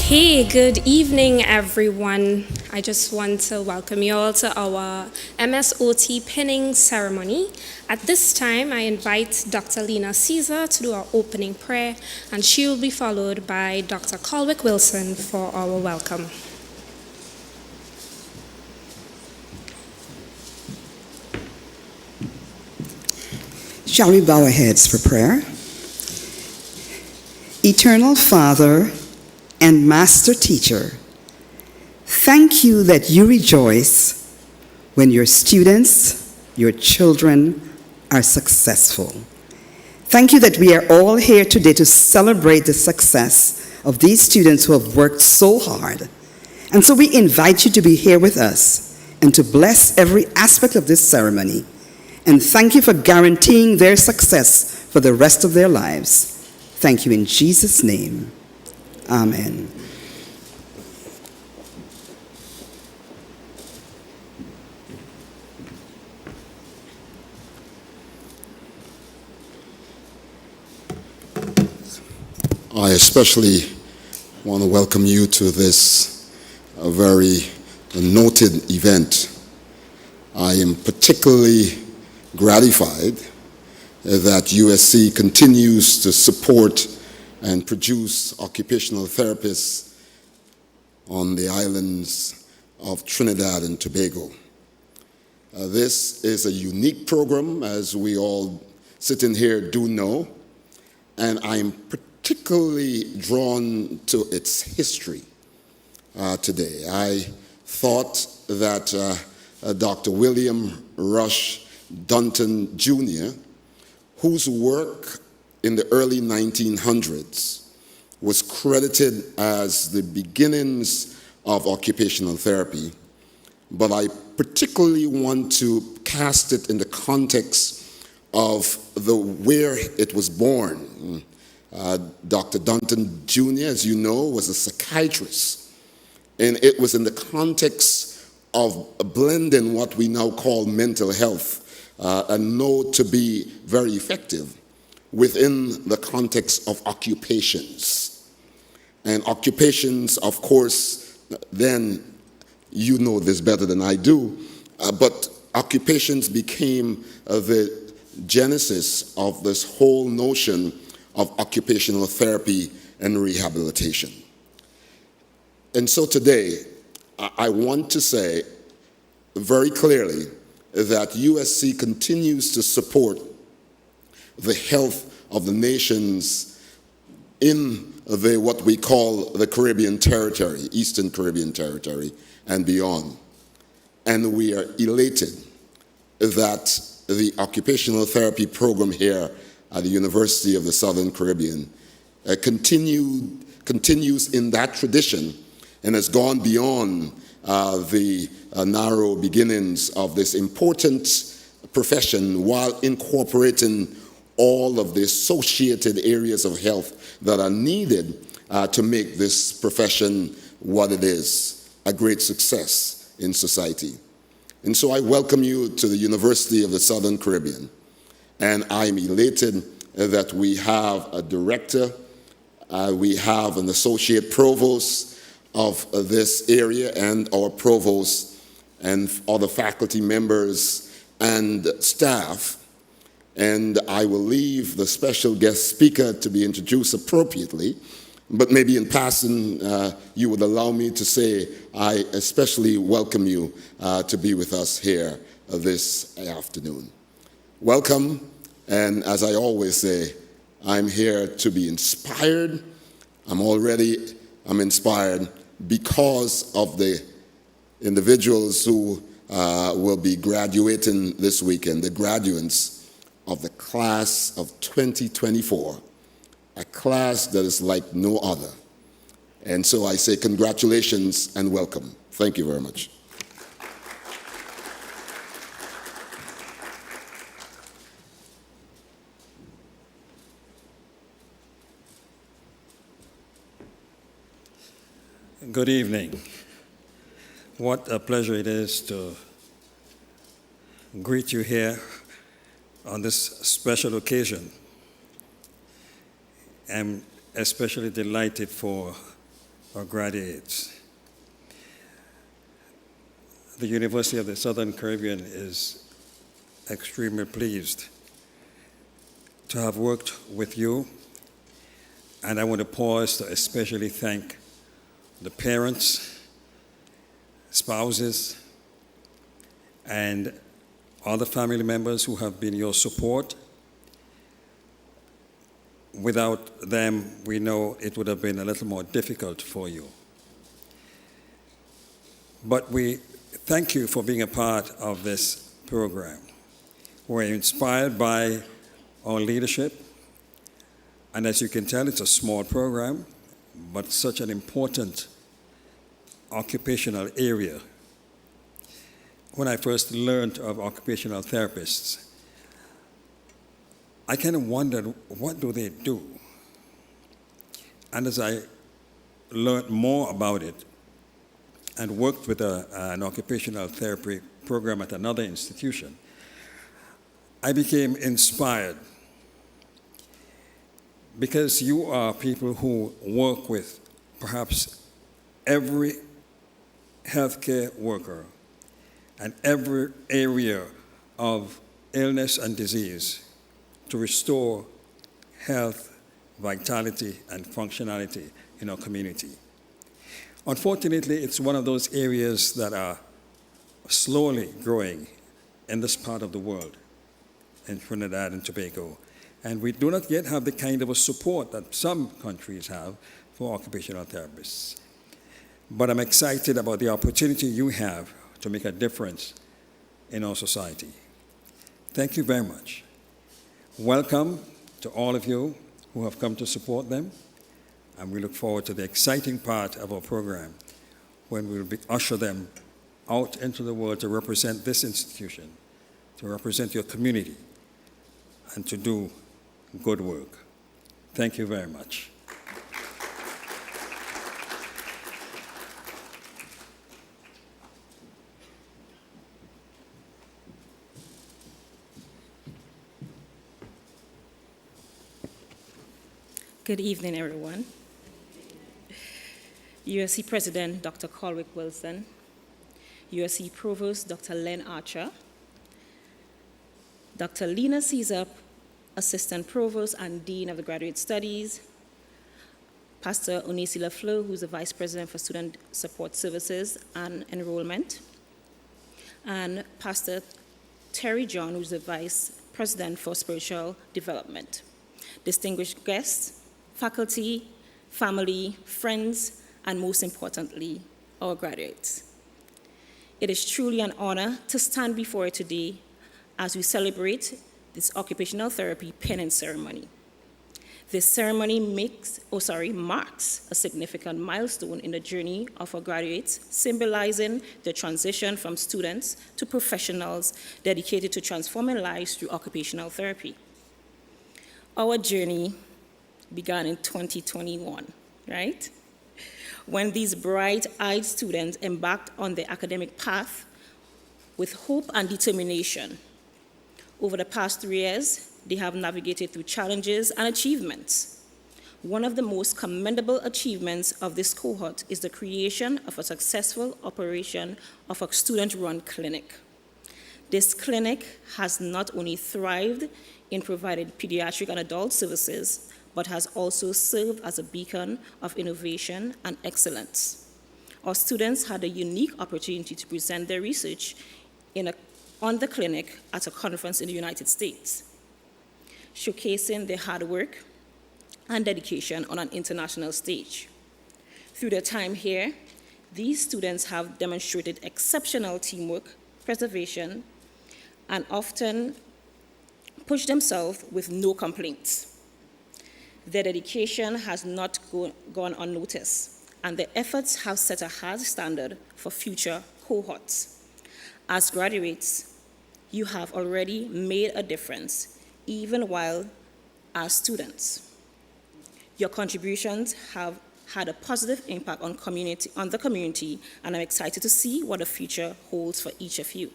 Hey, good evening, everyone. I just want to welcome you all to our MSOT pinning ceremony. At this time, I invite Dr. Lena Caesar to do our opening prayer, and she will be followed by Dr. Colwick Wilson for our welcome. Shall we bow our heads for prayer? Eternal Father and Master Teacher, thank you that you rejoice when your students, your children, are successful. Thank you that we are all here today to celebrate the success of these students who have worked so hard. And so we invite you to be here with us and to bless every aspect of this ceremony. And thank you for guaranteeing their success for the rest of their lives. Thank you in Jesus' name. Amen. I especially want to welcome you to this very noted event. I am particularly gratified that USC continues to support and produce occupational therapists on the islands of Trinidad and Tobago. This is a unique program, as we all sitting here do know, and I'm particularly drawn to its history today. I thought that Dr. William Rush Dunton Jr., whose work in the early 1900s was credited as the beginnings of occupational therapy, but I particularly want to cast it in the context of where it was born. Dr. Dunton Jr., as you know, was a psychiatrist, and it was in the context of blending what we now call mental health and know to be very effective within the context of occupations. And occupations, of course, then you know this better than I do, but occupations became the genesis of this whole notion of occupational therapy and rehabilitation. And so today, I want to say very clearly that USC continues to support the health of the nations in what we call the Caribbean territory, Eastern Caribbean territory, and beyond. And we are elated that the occupational therapy program here at the University of the Southern Caribbean continues in that tradition and has gone beyond the narrow beginnings of this important profession while incorporating all of the associated areas of health that are needed to make this profession what it is, a great success in society. And so I welcome you to the University of the Southern Caribbean, and I'm elated that we have a director, we have an associate provost of this area, and our provost and other faculty members and staff. And I will leave the special guest speaker to be introduced appropriately, but maybe in passing, you would allow me to say I especially welcome you to be with us here this afternoon. Welcome, and as I always say, I'm here to be inspired. I'm inspired because of the individuals who will be graduating this weekend, the graduates of the class of 2024, a class that is like no other. And so I say congratulations and welcome. Thank you very much. Good evening. What a pleasure it is to greet you here on this special occasion. I'm especially delighted for our graduates. The University of the Southern Caribbean is extremely pleased to have worked with you, and I want to pause to especially thank the parents, spouses, and other family members who have been your support. Without them, we know it would have been a little more difficult for you. But we thank you for being a part of this program. We're inspired by our leadership, and as you can tell, it's a small program, but such an important occupational area. When I first learned of occupational therapists, I kind of wondered, what do they do? And as I learned more about it and worked with an occupational therapy program at another institution, I became inspired, because you are people who work with perhaps every healthcare worker and every area of illness and disease to restore health, vitality, and functionality in our community. Unfortunately, it's one of those areas that are slowly growing in this part of the world, in Trinidad and Tobago. And we do not yet have the kind of a support that some countries have for occupational therapists. But I'm excited about the opportunity you have to make a difference in our society. Thank you very much. Welcome to all of you who have come to support them, and we look forward to the exciting part of our program when we will usher them out into the world to represent this institution, to represent your community, and to do good work. Thank you very much. Good evening, everyone. USC President Dr. Colwick Wilson, USC Provost Dr. Len Archer, Dr. Lena Caesar, Assistant Provost and Dean of the Graduate Studies, Pastor Onisi Lafleur, who's the Vice President for Student Support Services and Enrollment, and Pastor Terry John, who's the Vice President for Spiritual Development. Distinguished guests, faculty, family, friends, and most importantly, our graduates. It is truly an honor to stand before you today as we celebrate this occupational therapy pinning ceremony. This ceremony marks a significant milestone in the journey of our graduates, symbolizing the transition from students to professionals dedicated to transforming lives through occupational therapy. Our journey began in 2021, right? When these bright-eyed students embarked on the academic path with hope and determination. Over the past 3 years, they have navigated through challenges and achievements. One of the most commendable achievements of this cohort is the creation of a successful operation of a student-run clinic. This clinic has not only thrived in providing pediatric and adult services, but has also served as a beacon of innovation and excellence. Our students had a unique opportunity to present their research on the clinic at a conference in the United States, showcasing their hard work and dedication on an international stage. Through their time here, these students have demonstrated exceptional teamwork, preservation, and often pushed themselves with no complaints. Their dedication has not gone unnoticed, and their efforts have set a high standard for future cohorts. As graduates, you have already made a difference, even while as students. Your contributions have had a positive impact on the community, and I'm excited to see what the future holds for each of you.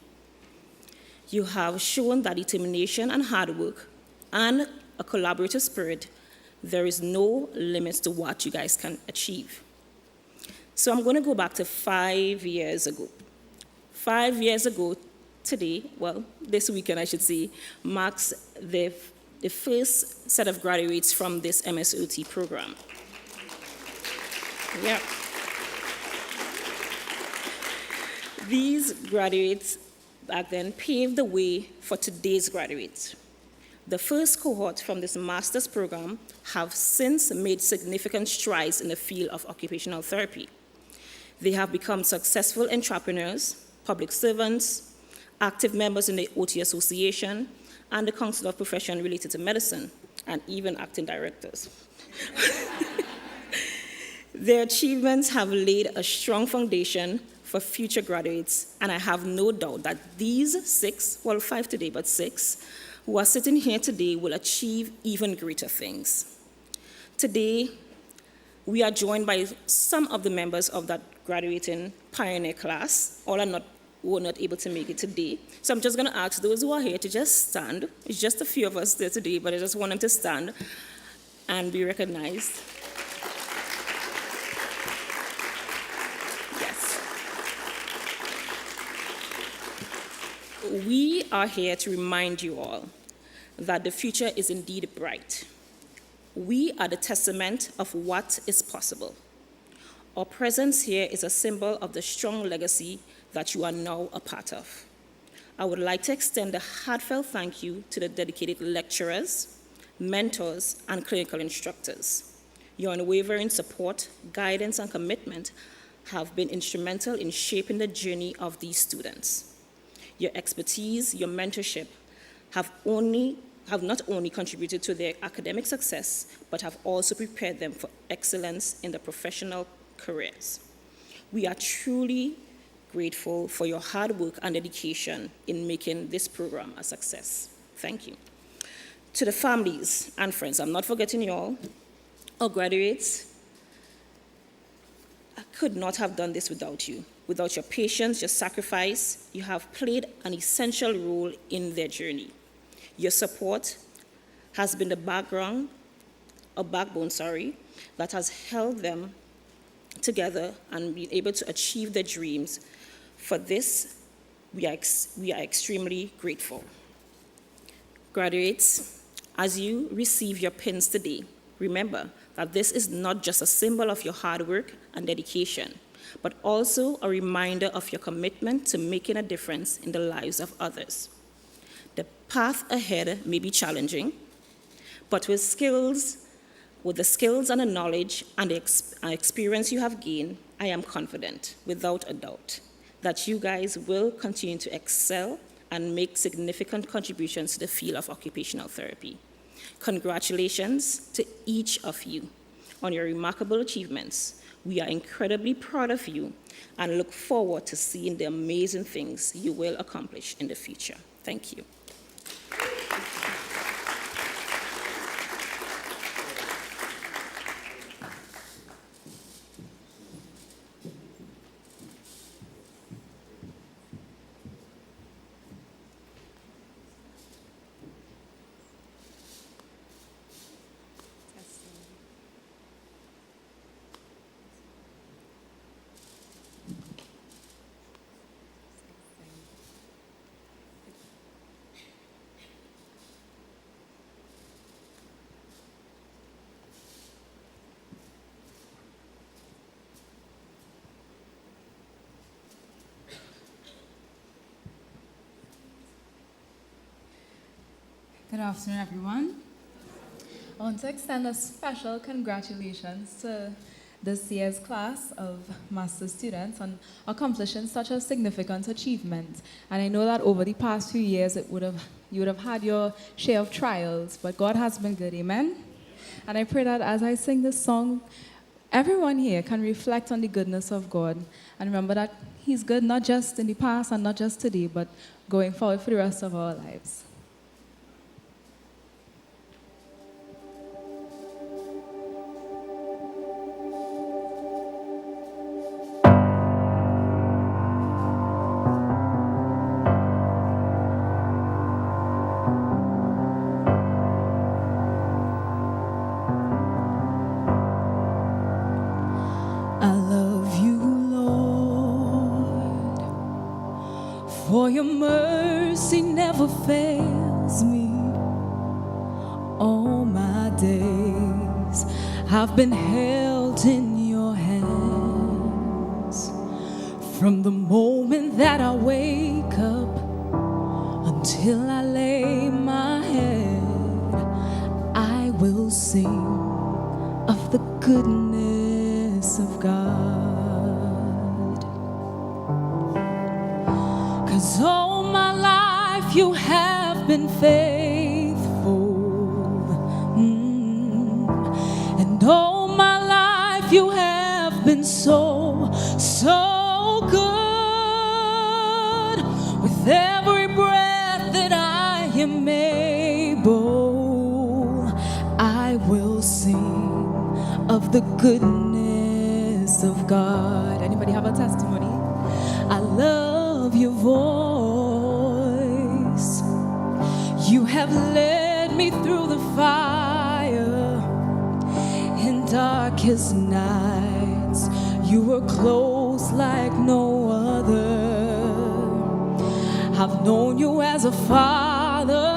You have shown that determination and hard work and a collaborative spirit, there is no limits to what you guys can achieve. So I'm going to go back to 5 years ago. 5 years ago today, well, this weekend I should say, marks the first set of graduates from this MSOT program. Yeah. These graduates back then paved the way for today's graduates. The first cohort from this master's program have since made significant strides in the field of occupational therapy. They have become successful entrepreneurs, public servants, active members in the OT Association, and the Council of Profession related to medicine, and even acting directors. Their achievements have laid a strong foundation for future graduates, and I have no doubt that these 6, well, 5 today, but 6, who are sitting here today will achieve even greater things. Today, we are joined by some of the members of that graduating pioneer class. All were not able to make it today. So I'm just going to ask those who are here to just stand. It's just a few of us there today, but I just want them to stand and be recognized. Yes. We are here to remind you all that the future is indeed bright. We are the testament of what is possible. Our presence here is a symbol of the strong legacy that you are now a part of. I would like to extend a heartfelt thank you to the dedicated lecturers, mentors, and clinical instructors. Your unwavering support, guidance, and commitment have been instrumental in shaping the journey of these students. Your expertise, your mentorship have not only contributed to their academic success, but have also prepared them for excellence in their professional careers. We are truly grateful for your hard work and dedication in making this program a success. Thank you. To the families and friends, I'm not forgetting you all, our graduates, I could not have done this without you. Without your patience, your sacrifice, you have played an essential role in their journey. Your support has been the backbone, that has held them together and been able to achieve their dreams. For this, we are extremely grateful. Graduates, as you receive your pins today, remember that this is not just a symbol of your hard work and dedication, but also a reminder of your commitment to making a difference in the lives of others. The path ahead may be challenging, but with the skills and the knowledge and the experience you have gained, I am confident, without a doubt, that you guys will continue to excel and make significant contributions to the field of occupational therapy. Congratulations to each of you on your remarkable achievements. We are incredibly proud of you and look forward to seeing the amazing things you will accomplish in the future. Thank you. Good afternoon, everyone. I want to extend a special congratulations to this year's class of master's students on accomplishing such a significant achievement. And I know that over the past few years, you would have had your share of trials, but God has been good, amen? And I pray that as I sing this song, everyone here can reflect on the goodness of God and remember that He's good not just in the past and not just today, but going forward for the rest of our lives. I love you. for your mercy never fails me. All my days I've been held in your hands. From the moment that I wake up until I lay my head, I will sing of the goodness of God. 'Cause all my life you have been faithful. And all my life you have been so, so good. With every breath that I am able, I will sing of the goodness of God. Anybody have a testimony? I love your voice. You have led me through the fire in darkest nights. You were close like no other. I've known you as a father.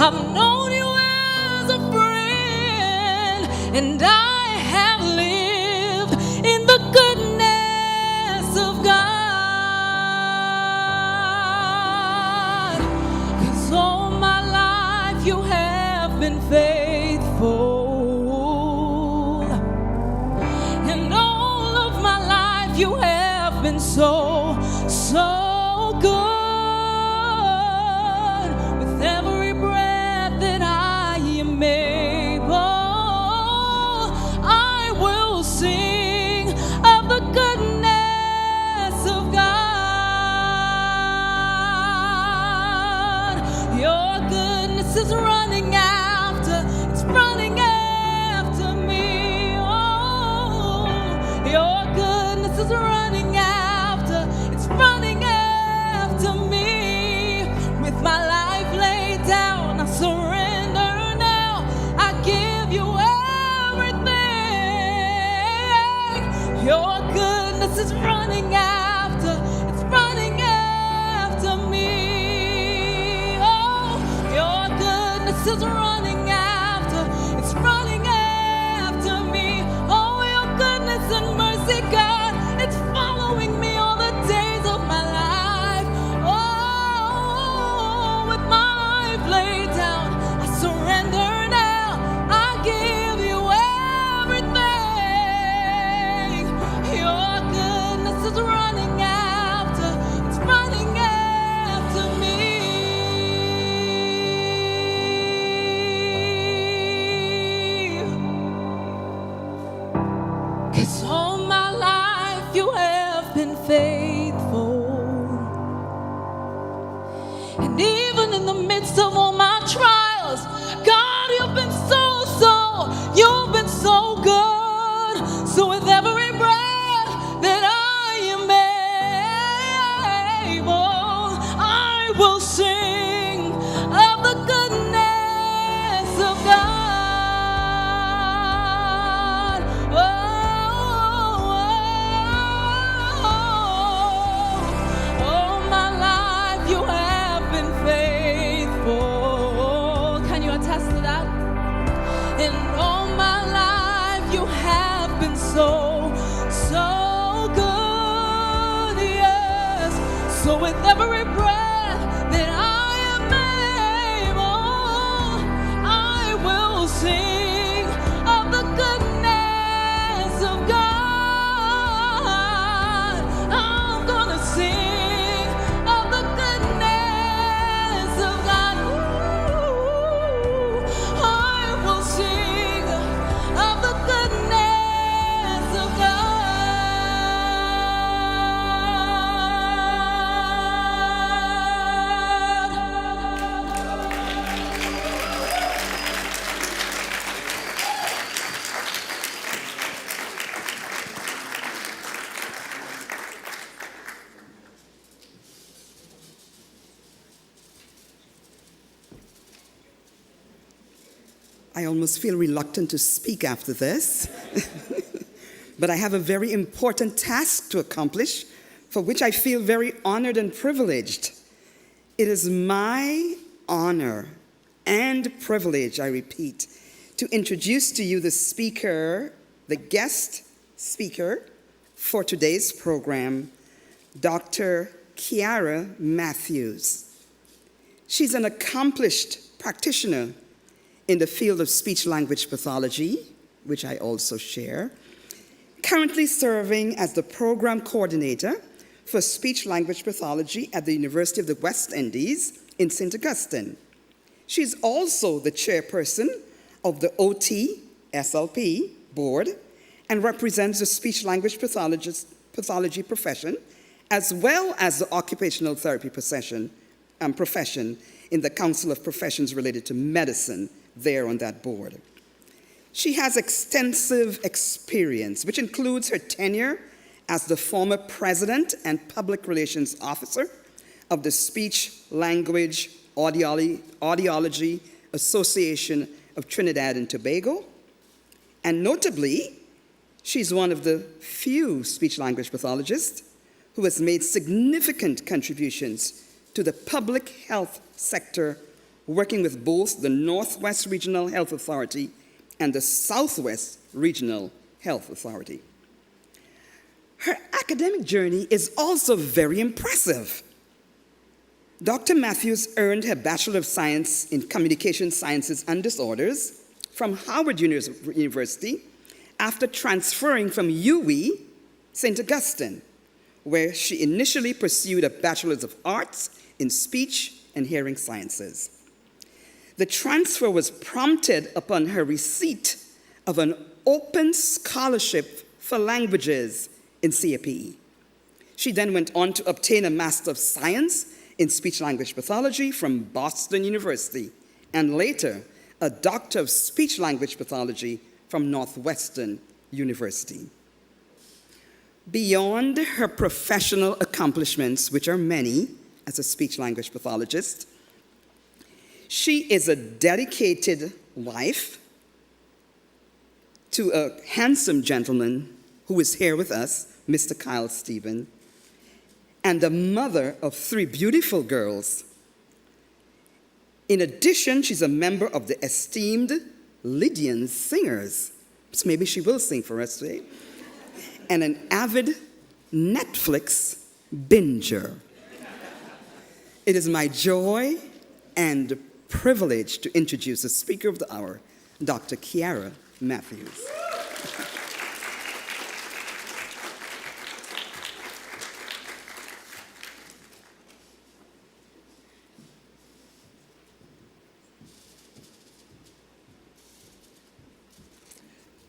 I've known you as a friend. And I have lived in the goodness of God. 'Cause all my life you have been faithful. And all of my life you have been so, so good. With every breath that I am able, I will sing of the goodness of God. Your goodness is running after, it's running after me. Oh, your goodness is running after, it's running after me. With my life laid down, I surrender now. I give you everything. Your goodness is running after, it's running after me. Oh, your goodness is running after, it's running after me. Oh, your goodness and mercy, God, it's following me all the days of my life. Oh, with my life laid down, I surrender now. I give you everything. Your goodness is running after, it's running after me. 'Cause all my life you have been faithful. And even in the midst of all my trials, God, you've been so, you've been so good. So with every breath that I am able, I will sing of the goodness of God. All my life you have been faithful. Can you attest to that? And all my life you have been so, so good, yes. So with every breath that I am able, I will sing of the goodness of God. I'm gonna sing of the goodness of God. Ooh, I will sing of the goodness of I almost feel reluctant to speak after this. But I have a very important task to accomplish for which I feel very honored and privileged. It is my honor and privilege, I repeat, to introduce to you the speaker, the guest speaker for today's program, Dr. Kiara Matthews. She's an accomplished practitioner in the field of speech-language pathology, which I also share, currently serving as the program coordinator for speech-language pathology at the University of the West Indies in St. Augustine. She's also the chairperson of the OT SLP board and represents the speech-language pathology profession, as well as the occupational therapy profession in the Council of Professions related to medicine there on that board. She has extensive experience, which includes her tenure as the former president and public relations officer of the Speech Language Audiology Association of Trinidad and Tobago. And notably, she's one of the few speech-language pathologists who has made significant contributions to the public health sector, working with both the Northwest Regional Health Authority and the Southwest Regional Health Authority. Her academic journey is also very impressive. Dr. Matthews earned her Bachelor of Science in Communication Sciences and Disorders from Howard University after transferring from UWI, St. Augustine, where she initially pursued a Bachelor's of Arts in Speech and Hearing Sciences. The transfer was prompted upon her receipt of an open scholarship for languages in CAPE. She then went on to obtain a Master of Science in Speech-Language Pathology from Boston University, and later a Doctor of Speech-Language Pathology from Northwestern University. Beyond her professional accomplishments, which are many as a speech-language pathologist, she is a dedicated wife to a handsome gentleman who is here with us, Mr. Kyle Stephen, and the mother of 3 beautiful girls. In addition, she's a member of the esteemed Lydian Singers, so maybe she will sing for us today, and an avid Netflix binger. It is my joy and privilege to introduce the speaker of the hour, Dr. Kiara Matthews.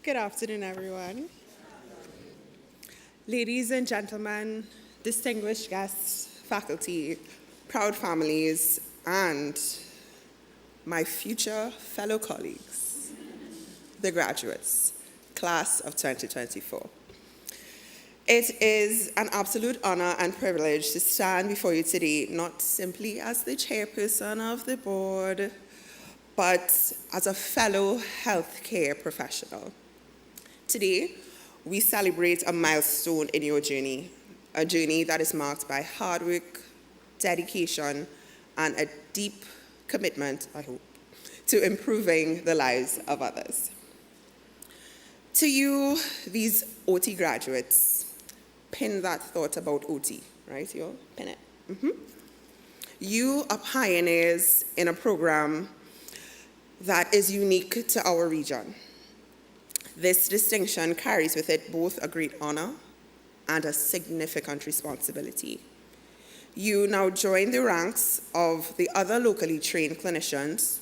Good afternoon, everyone. Ladies and gentlemen, distinguished guests, faculty, proud families, and my future fellow colleagues, the graduates, class of 2024. It is an absolute honor and privilege to stand before you today, not simply as the chairperson of the board, but as a fellow healthcare professional. Today, we celebrate a milestone in your journey, a journey that is marked by hard work, dedication, and a deep commitment, I hope, to improving the lives of others. To you, these OT graduates, pin that thought about OT, right? You all pin it. You are pioneers in a program that is unique to our region. This distinction carries with it both a great honor and a significant responsibility. You now join the ranks of the other locally trained clinicians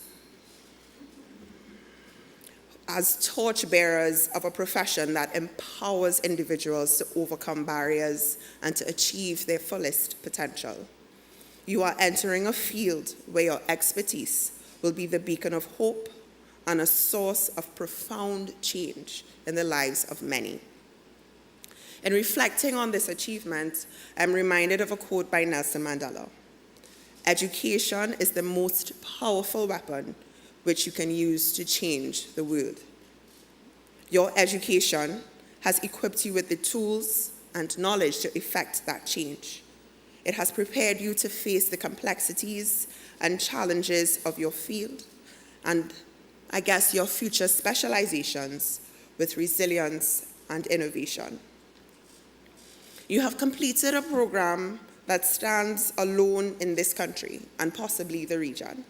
as torchbearers of a profession that empowers individuals to overcome barriers and to achieve their fullest potential. You are entering a field where your expertise will be the beacon of hope and a source of profound change in the lives of many. In reflecting on this achievement, I'm reminded of a quote by Nelson Mandela. Education is the most powerful weapon which you can use to change the world. Your education has equipped you with the tools and knowledge to effect that change. It has prepared you to face the complexities and challenges of your field and, I guess, your future specializations with resilience and innovation. You have completed a program that stands alone in this country and possibly the region,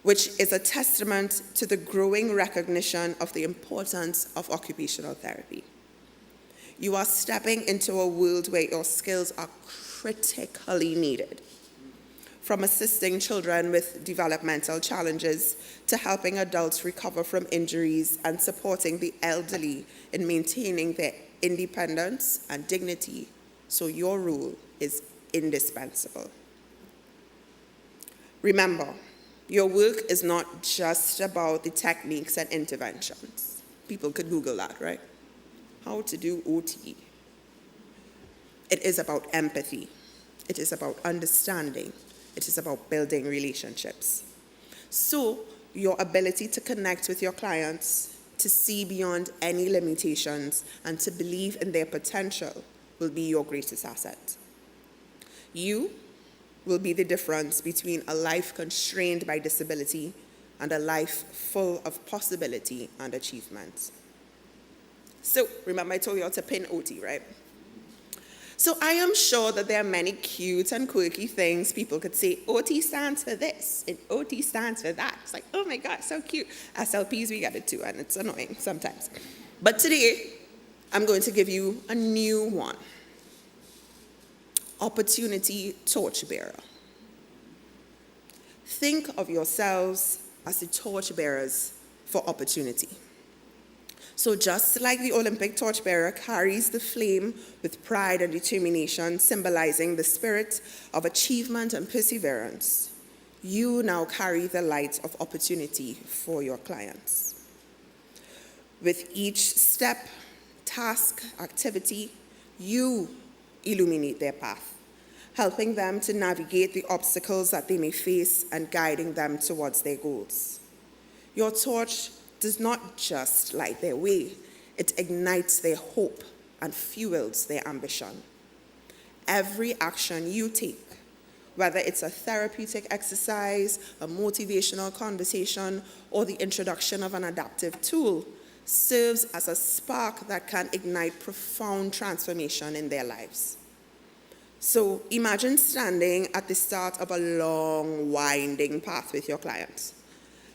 which is a testament to the growing recognition of the importance of occupational therapy. You are stepping into a world where your skills are critically needed, from assisting children with developmental challenges to helping adults recover from injuries and supporting the elderly in maintaining their independence and dignity. So your role is indispensable. Remember, your work is not just about the techniques and interventions. People could Google that, right? How to do OT. It is about empathy. It is about understanding. It is about building relationships. So your ability to connect with your clients, to see beyond any limitations, and to believe in their potential will be your greatest asset. You will be the difference between a life constrained by disability and a life full of possibility and achievement. So, remember I told you all to pin OT, right? So I am sure that there are many cute and quirky things people could say. OT stands for this, and OT stands for that. It's like, oh my God, so cute. SLPs, we got it too, and it's annoying sometimes. But today, I'm going to give you a new one. Opportunity torchbearer. Think of yourselves as the torchbearers for opportunity. So just like the Olympic torchbearer carries the flame with pride and determination, symbolizing the spirit of achievement and perseverance, you now carry the light of opportunity for your clients. With each step, task, activity, you illuminate their path, helping them to navigate the obstacles that they may face and guiding them towards their goals. Your torch does not just light their way, it ignites their hope and fuels their ambition. Every action you take, whether it's a therapeutic exercise, a motivational conversation, or the introduction of an adaptive tool, serves as a spark that can ignite profound transformation in their lives. So imagine standing at the start of a long, winding path with your clients.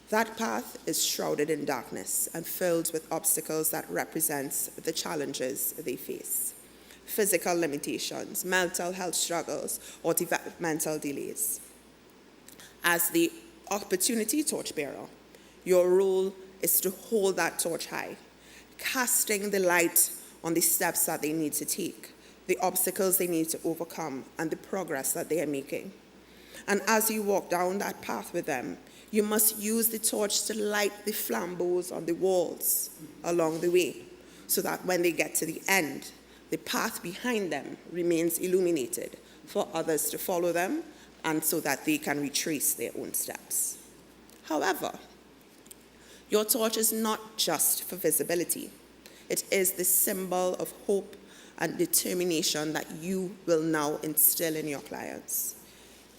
That path is shrouded in darkness and filled with obstacles that represent the challenges they face. Physical limitations, mental health struggles, or developmental delays. As the opportunity torchbearer, your role is to hold that torch high, casting the light on the steps that they need to take, the obstacles they need to overcome, and the progress that they are making. And as you walk down that path with them, you must use the torch to light the flambeaux on the walls along the way, so that when they get to the end, the path behind them remains illuminated for others to follow them, and so that they can retrace their own steps. However, your torch is not just for visibility. It is the symbol of hope and determination that you will now instill in your clients.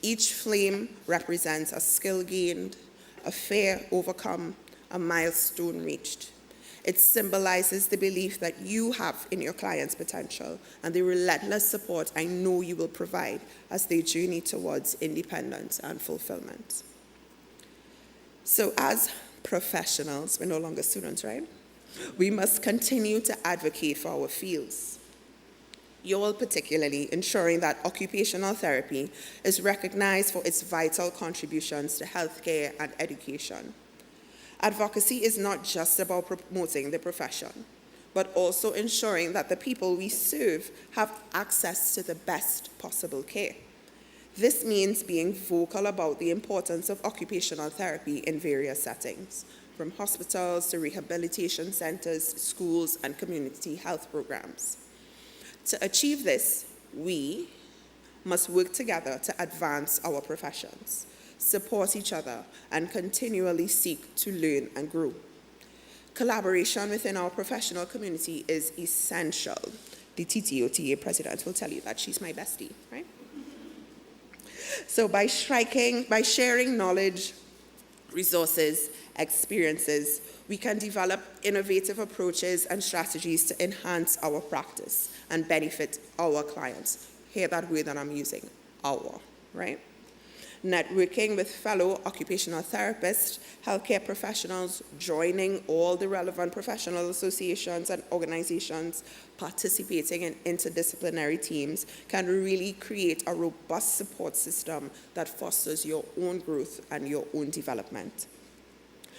Each flame represents a skill gained, a fear overcome, a milestone reached. It symbolizes the belief that you have in your client's potential and the relentless support I know you will provide as they journey towards independence and fulfillment. So as professionals, we're no longer students, right? We must continue to advocate for our fields. You all particularly ensuring that occupational therapy is recognized for its vital contributions to healthcare and education. Advocacy is not just about promoting the profession, but also ensuring that the people we serve have access to the best possible care. This means being vocal about the importance of occupational therapy in various settings, from hospitals to rehabilitation centers, schools, and community health programs. To achieve this, we must work together to advance our professions, support each other, and continually seek to learn and grow. Collaboration within our professional community is essential the TTOTA president will tell you that she's my bestie, right? So by sharing knowledge, resources, experiences, we can develop innovative approaches and strategies to enhance our practice and benefit our clients. Hear that word that I'm using, our, right? Networking with fellow occupational therapists, healthcare professionals, joining all the relevant professional associations and organizations, participating in interdisciplinary teams can really create a robust support system that fosters your own growth and your own development.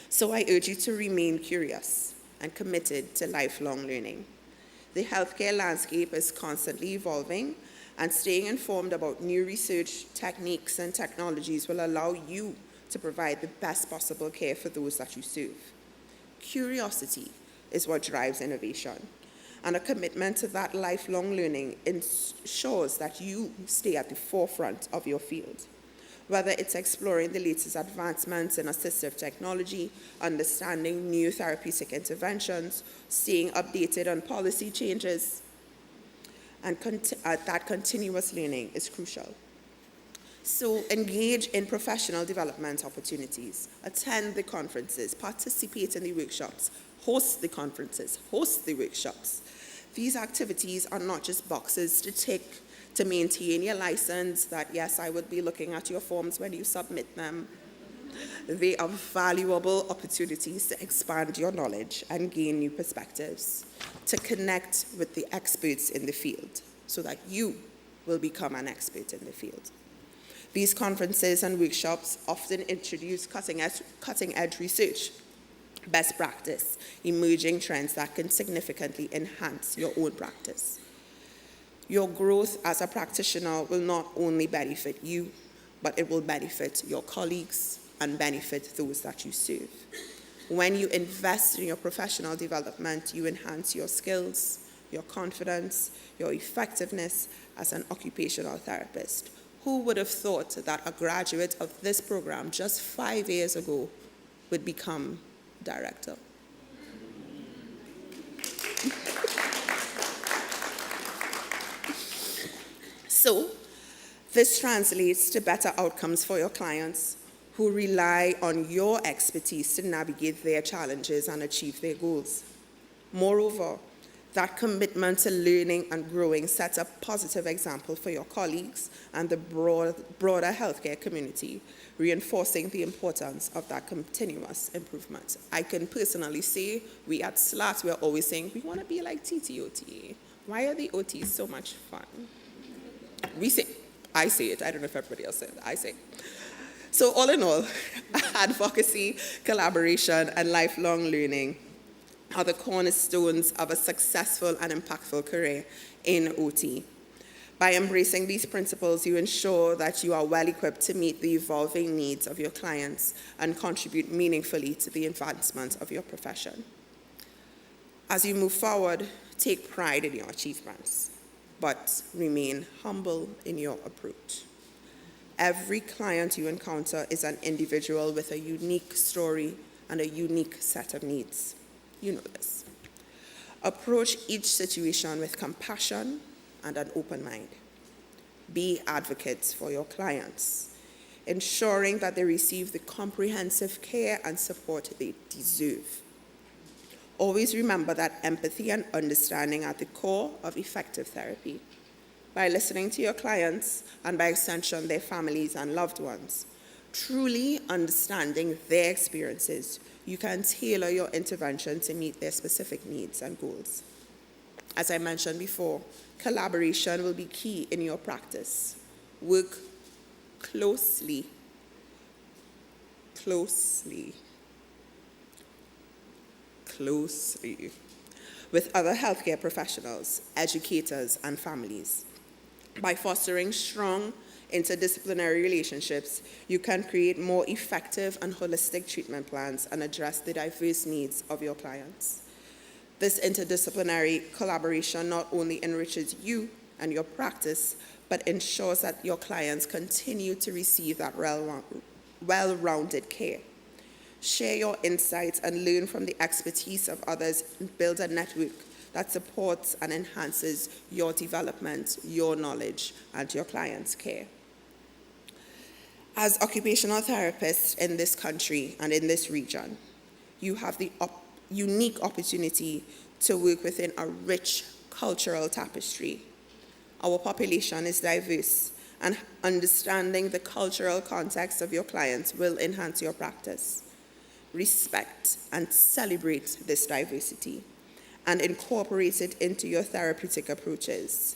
So I urge you to remain curious and committed to lifelong learning. The healthcare landscape is constantly evolving, and staying informed about new research, techniques, and technologies will allow you to provide the best possible care for those that you serve. Curiosity is what drives innovation, and a commitment to that lifelong learning ensures that you stay at the forefront of your field. Whether it's exploring the latest advancements in assistive technology, understanding new therapeutic interventions, staying updated on policy changes, and that continuous learning is crucial. So engage in professional development opportunities, attend the conferences, participate in the workshops, host the conferences, host the workshops. These activities are not just boxes to tick to maintain your license that, yes, I would be looking at your forms when you submit them. They are valuable opportunities to expand your knowledge and gain new perspectives, to connect with the experts in the field so that you will become an expert in the field. These conferences and workshops often introduce cutting-edge research, best practice, emerging trends that can significantly enhance your own practice. Your growth as a practitioner will not only benefit you, but it will benefit your colleagues and benefit those that you serve. When you invest in your professional development, you enhance your skills, your confidence, your effectiveness as an occupational therapist. Who would have thought that a graduate of this program just 5 years ago would become director? So, this translates to better outcomes for your clients who rely on your expertise to navigate their challenges and achieve their goals. Moreover, that commitment to learning and growing sets a positive example for your colleagues and the broader healthcare community, reinforcing the importance of that continuous improvement. I can personally say, we at SLAT, we're always saying, we want to be like TTOTA. Why are the OTs so much fun? I say it, I don't know if everybody else said it, I say it. So all in all, advocacy, collaboration, and lifelong learning are the cornerstones of a successful and impactful career in OT. By embracing these principles, you ensure that you are well equipped to meet the evolving needs of your clients and contribute meaningfully to the advancement of your profession. As you move forward, take pride in your achievements, but remain humble in your approach. Every client you encounter is an individual with a unique story and a unique set of needs. You know this. Approach each situation with compassion and an open mind. Be advocates for your clients, ensuring that they receive the comprehensive care and support they deserve. Always remember that empathy and understanding are at the core of effective therapy. By listening to your clients, and by extension, their families and loved ones, truly understanding their experiences, you can tailor your intervention to meet their specific needs and goals. As I mentioned before, collaboration will be key in your practice. Work closely with other healthcare professionals, educators, and families. By fostering strong interdisciplinary relationships, you can create more effective and holistic treatment plans and address the diverse needs of your clients. This interdisciplinary collaboration not only enriches you and your practice, but ensures that your clients continue to receive that well-rounded care. Share your insights and learn from the expertise of others and build a network that supports and enhances your development, your knowledge, and your client's care. As occupational therapists in this country and in this region, you have the unique opportunity to work within a rich cultural tapestry. Our population is diverse, and understanding the cultural context of your clients will enhance your practice. Respect and celebrate this diversity and incorporate it into your therapeutic approaches.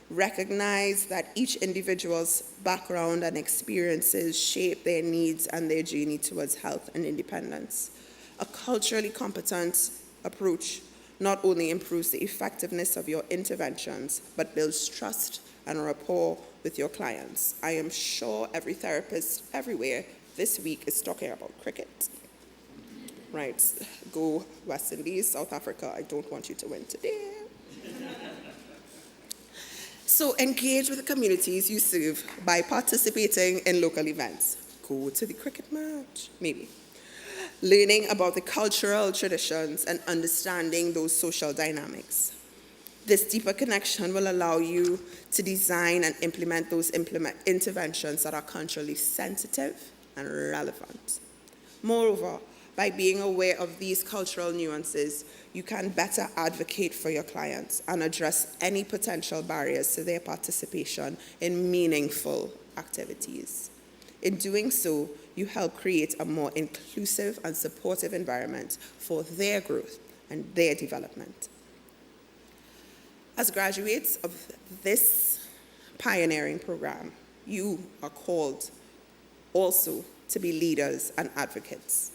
Recognize that each individual's background and experiences shape their needs and their journey towards health and independence. A culturally competent approach not only improves the effectiveness of your interventions, but builds trust and rapport with your clients. I am sure every therapist everywhere this week is talking about cricket. Right, go West Indies, South Africa, I don't want you to win today. So engage with the communities you serve by participating in local events. Go to the cricket match, maybe. Learning about the cultural traditions and understanding those social dynamics. This deeper connection will allow you to design and implement those interventions that are culturally sensitive and relevant. Moreover, by being aware of these cultural nuances, you can better advocate for your clients and address any potential barriers to their participation in meaningful activities. In doing so, you help create a more inclusive and supportive environment for their growth and their development. As graduates of this pioneering program, you are called also to be leaders and advocates.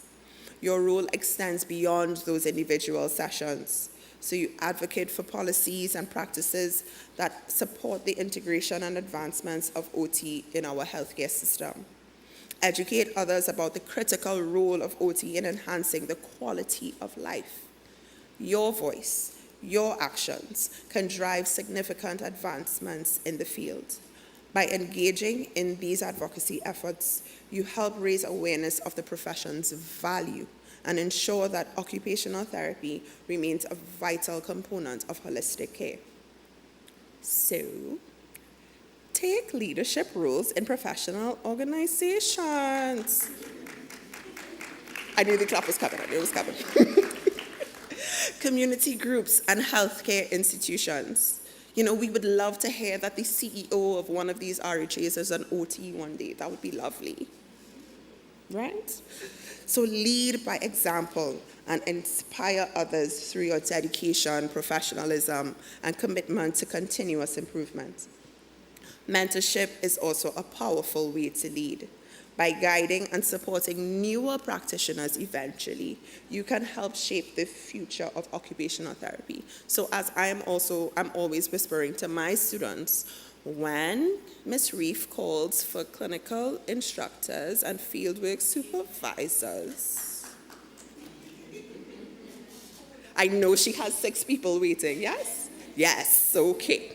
Your role extends beyond those individual sessions, so you advocate for policies and practices that support the integration and advancements of OT in our healthcare system. Educate others about the critical role of OT in enhancing the quality of life. Your voice, your actions can drive significant advancements in the field. By engaging in these advocacy efforts, you help raise awareness of the profession's value and ensure that occupational therapy remains a vital component of holistic care. So, take leadership roles in professional organizations. I knew the clap was coming, Community groups and healthcare institutions. You know, we would love to hear that the CEO of one of these RHAs is an OT one day. That would be lovely, right? So lead by example and inspire others through your dedication, professionalism, and commitment to continuous improvement. Mentorship is also a powerful way to lead. By guiding and supporting newer practitioners eventually, you can help shape the future of occupational therapy. So as I'm always whispering to my students, when Ms. Reef calls for clinical instructors and fieldwork supervisors, I know she has 6 people waiting, yes? Yes, okay.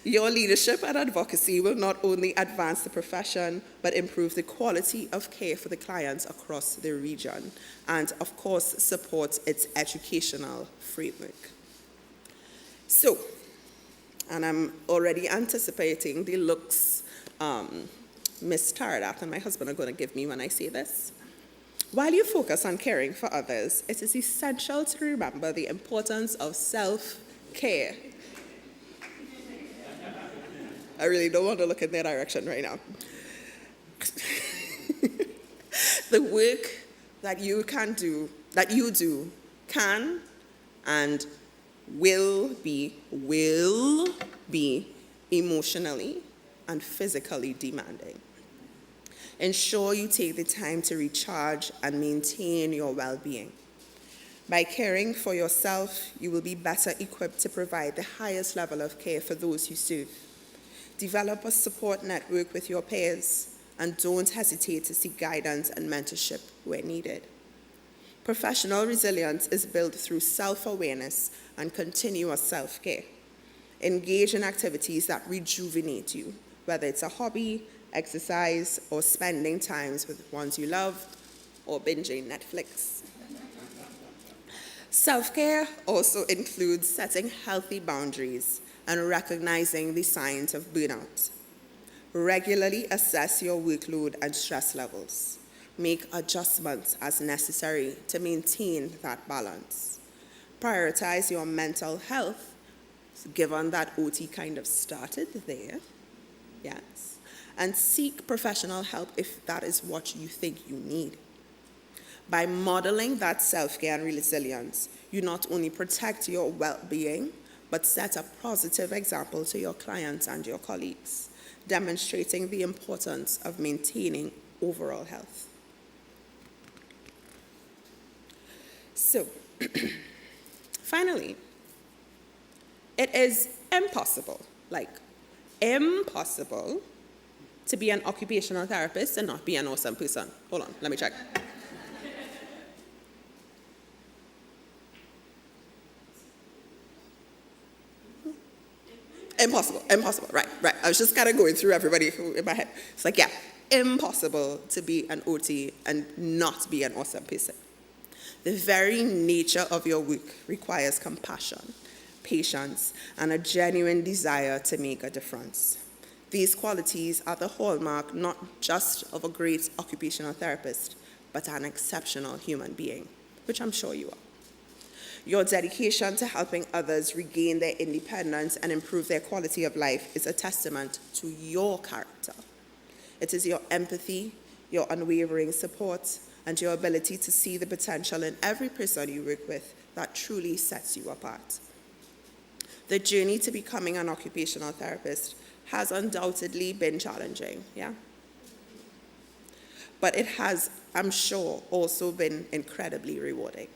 Your leadership and advocacy will not only advance the profession, but improve the quality of care for the clients across the region, and of course, support its educational framework. So, and I'm already anticipating the looks Ms. Taradat and my husband are going to give me when I say this. While you focus on caring for others, it is essential to remember the importance of self-care. I really don't want to look in their direction right now. The work that you do, can and will be emotionally and physically demanding. Ensure you take the time to recharge and maintain your well-being. By caring for yourself, you will be better equipped to provide the highest level of care for those you serve. Develop a support network with your peers, and don't hesitate to seek guidance and mentorship where needed. Professional resilience is built through self-awareness and continuous self-care. Engage in activities that rejuvenate you, whether it's a hobby, exercise, or spending times with ones you love, or binging Netflix. Self-care also includes setting healthy boundaries and recognizing the signs of burnout. Regularly assess your workload and stress levels. Make adjustments as necessary to maintain that balance. Prioritize your mental health, given that OT kind of started there, yes, and seek professional help if that is what you think you need. By modeling that self-care and resilience, you not only protect your well-being, but set a positive example to your clients and your colleagues, demonstrating the importance of maintaining overall health. So, finally, it is impossible, impossible, to be an occupational therapist and not be an awesome person. Hold on, let me check. Impossible, right. I was just kind of going through everybody in my head. It's like, yeah, impossible to be an OT and not be an awesome person. The very nature of your work requires compassion, patience, and a genuine desire to make a difference. These qualities are the hallmark not just of a great occupational therapist, but an exceptional human being, which I'm sure you are. Your dedication to helping others regain their independence and improve their quality of life is a testament to your character. It is your empathy, your unwavering support, and your ability to see the potential in every person you work with that truly sets you apart. The journey to becoming an occupational therapist has undoubtedly been challenging, yeah? But it has, I'm sure, also been incredibly rewarding.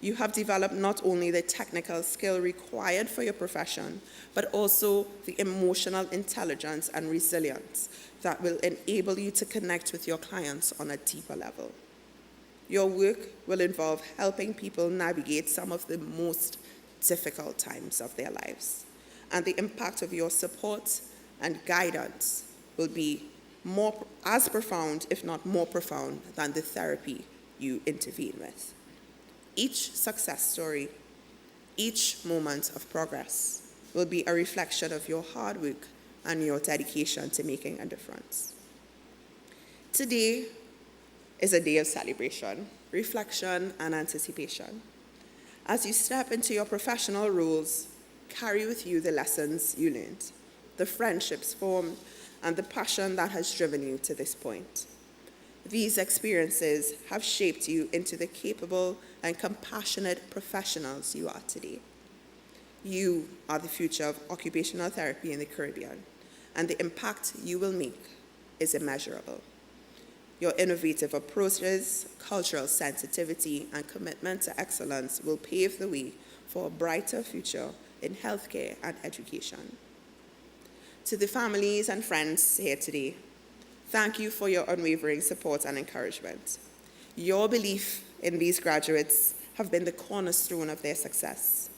You have developed not only the technical skill required for your profession, but also the emotional intelligence and resilience that will enable you to connect with your clients on a deeper level. Your work will involve helping people navigate some of the most difficult times of their lives, and the impact of your support and guidance will be as profound, if not more profound, than the therapy you intervene with. Each success story, each moment of progress will be a reflection of your hard work and your dedication to making a difference. Today is a day of celebration, reflection, and anticipation. As you step into your professional roles, carry with you the lessons you learned, the friendships formed, and the passion that has driven you to this point. These experiences have shaped you into the capable and compassionate professionals you are today. You are the future of occupational therapy in the Caribbean, and the impact you will make is immeasurable. Your innovative approaches, cultural sensitivity, and commitment to excellence will pave the way for a brighter future in healthcare and education. To the families and friends here today, thank you for your unwavering support and encouragement. Your belief in these graduates have been the cornerstone of their success.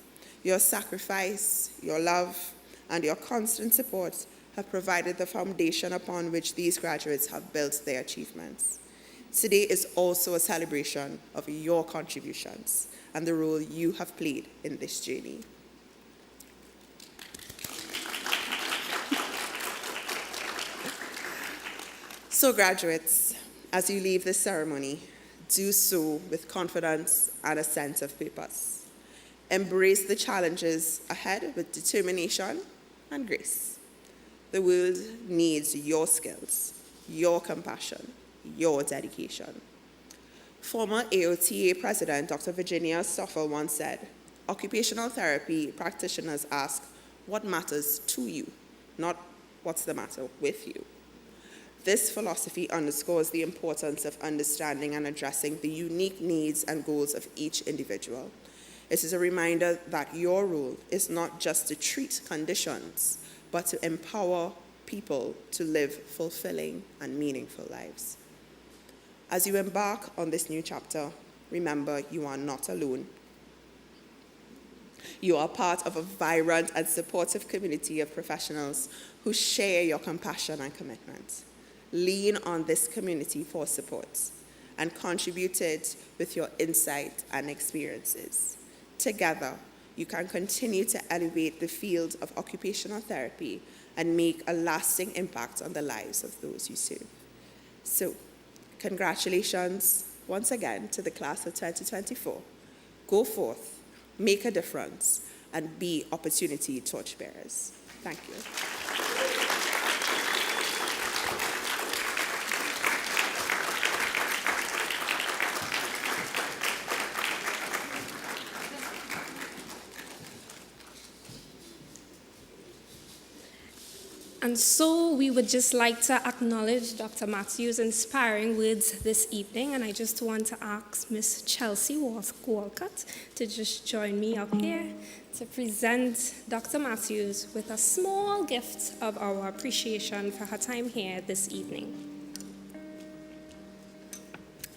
Your sacrifice, your love, and your constant support have provided the foundation upon which these graduates have built their achievements. Today is also a celebration of your contributions and the role you have played in this journey. So graduates, as you leave this ceremony, do so with confidence and a sense of purpose. Embrace the challenges ahead with determination and grace. The world needs your skills, your compassion, your dedication. Former AOTA President Dr. Virginia Stoffel once said, occupational therapy practitioners ask, what matters to you, not what's the matter with you. This philosophy underscores the importance of understanding and addressing the unique needs and goals of each individual. It is a reminder that your role is not just to treat conditions, but to empower people to live fulfilling and meaningful lives. As you embark on this new chapter, remember you are not alone. You are part of a vibrant and supportive community of professionals who share your compassion and commitment. Lean on this community for support. and contributed with your insight and experiences. Together, you can continue to elevate the field of occupational therapy and make a lasting impact on the lives of those you serve. So, congratulations once again to the class of 2024. Go forth, make a difference, and be opportunity torchbearers. Thank you. And so we would just like to acknowledge Dr. Matthew's inspiring words this evening, and I just want to ask Miss Chelsea Walcott to just join me up here to present Dr. Matthews with a small gift of our appreciation for her time here this evening.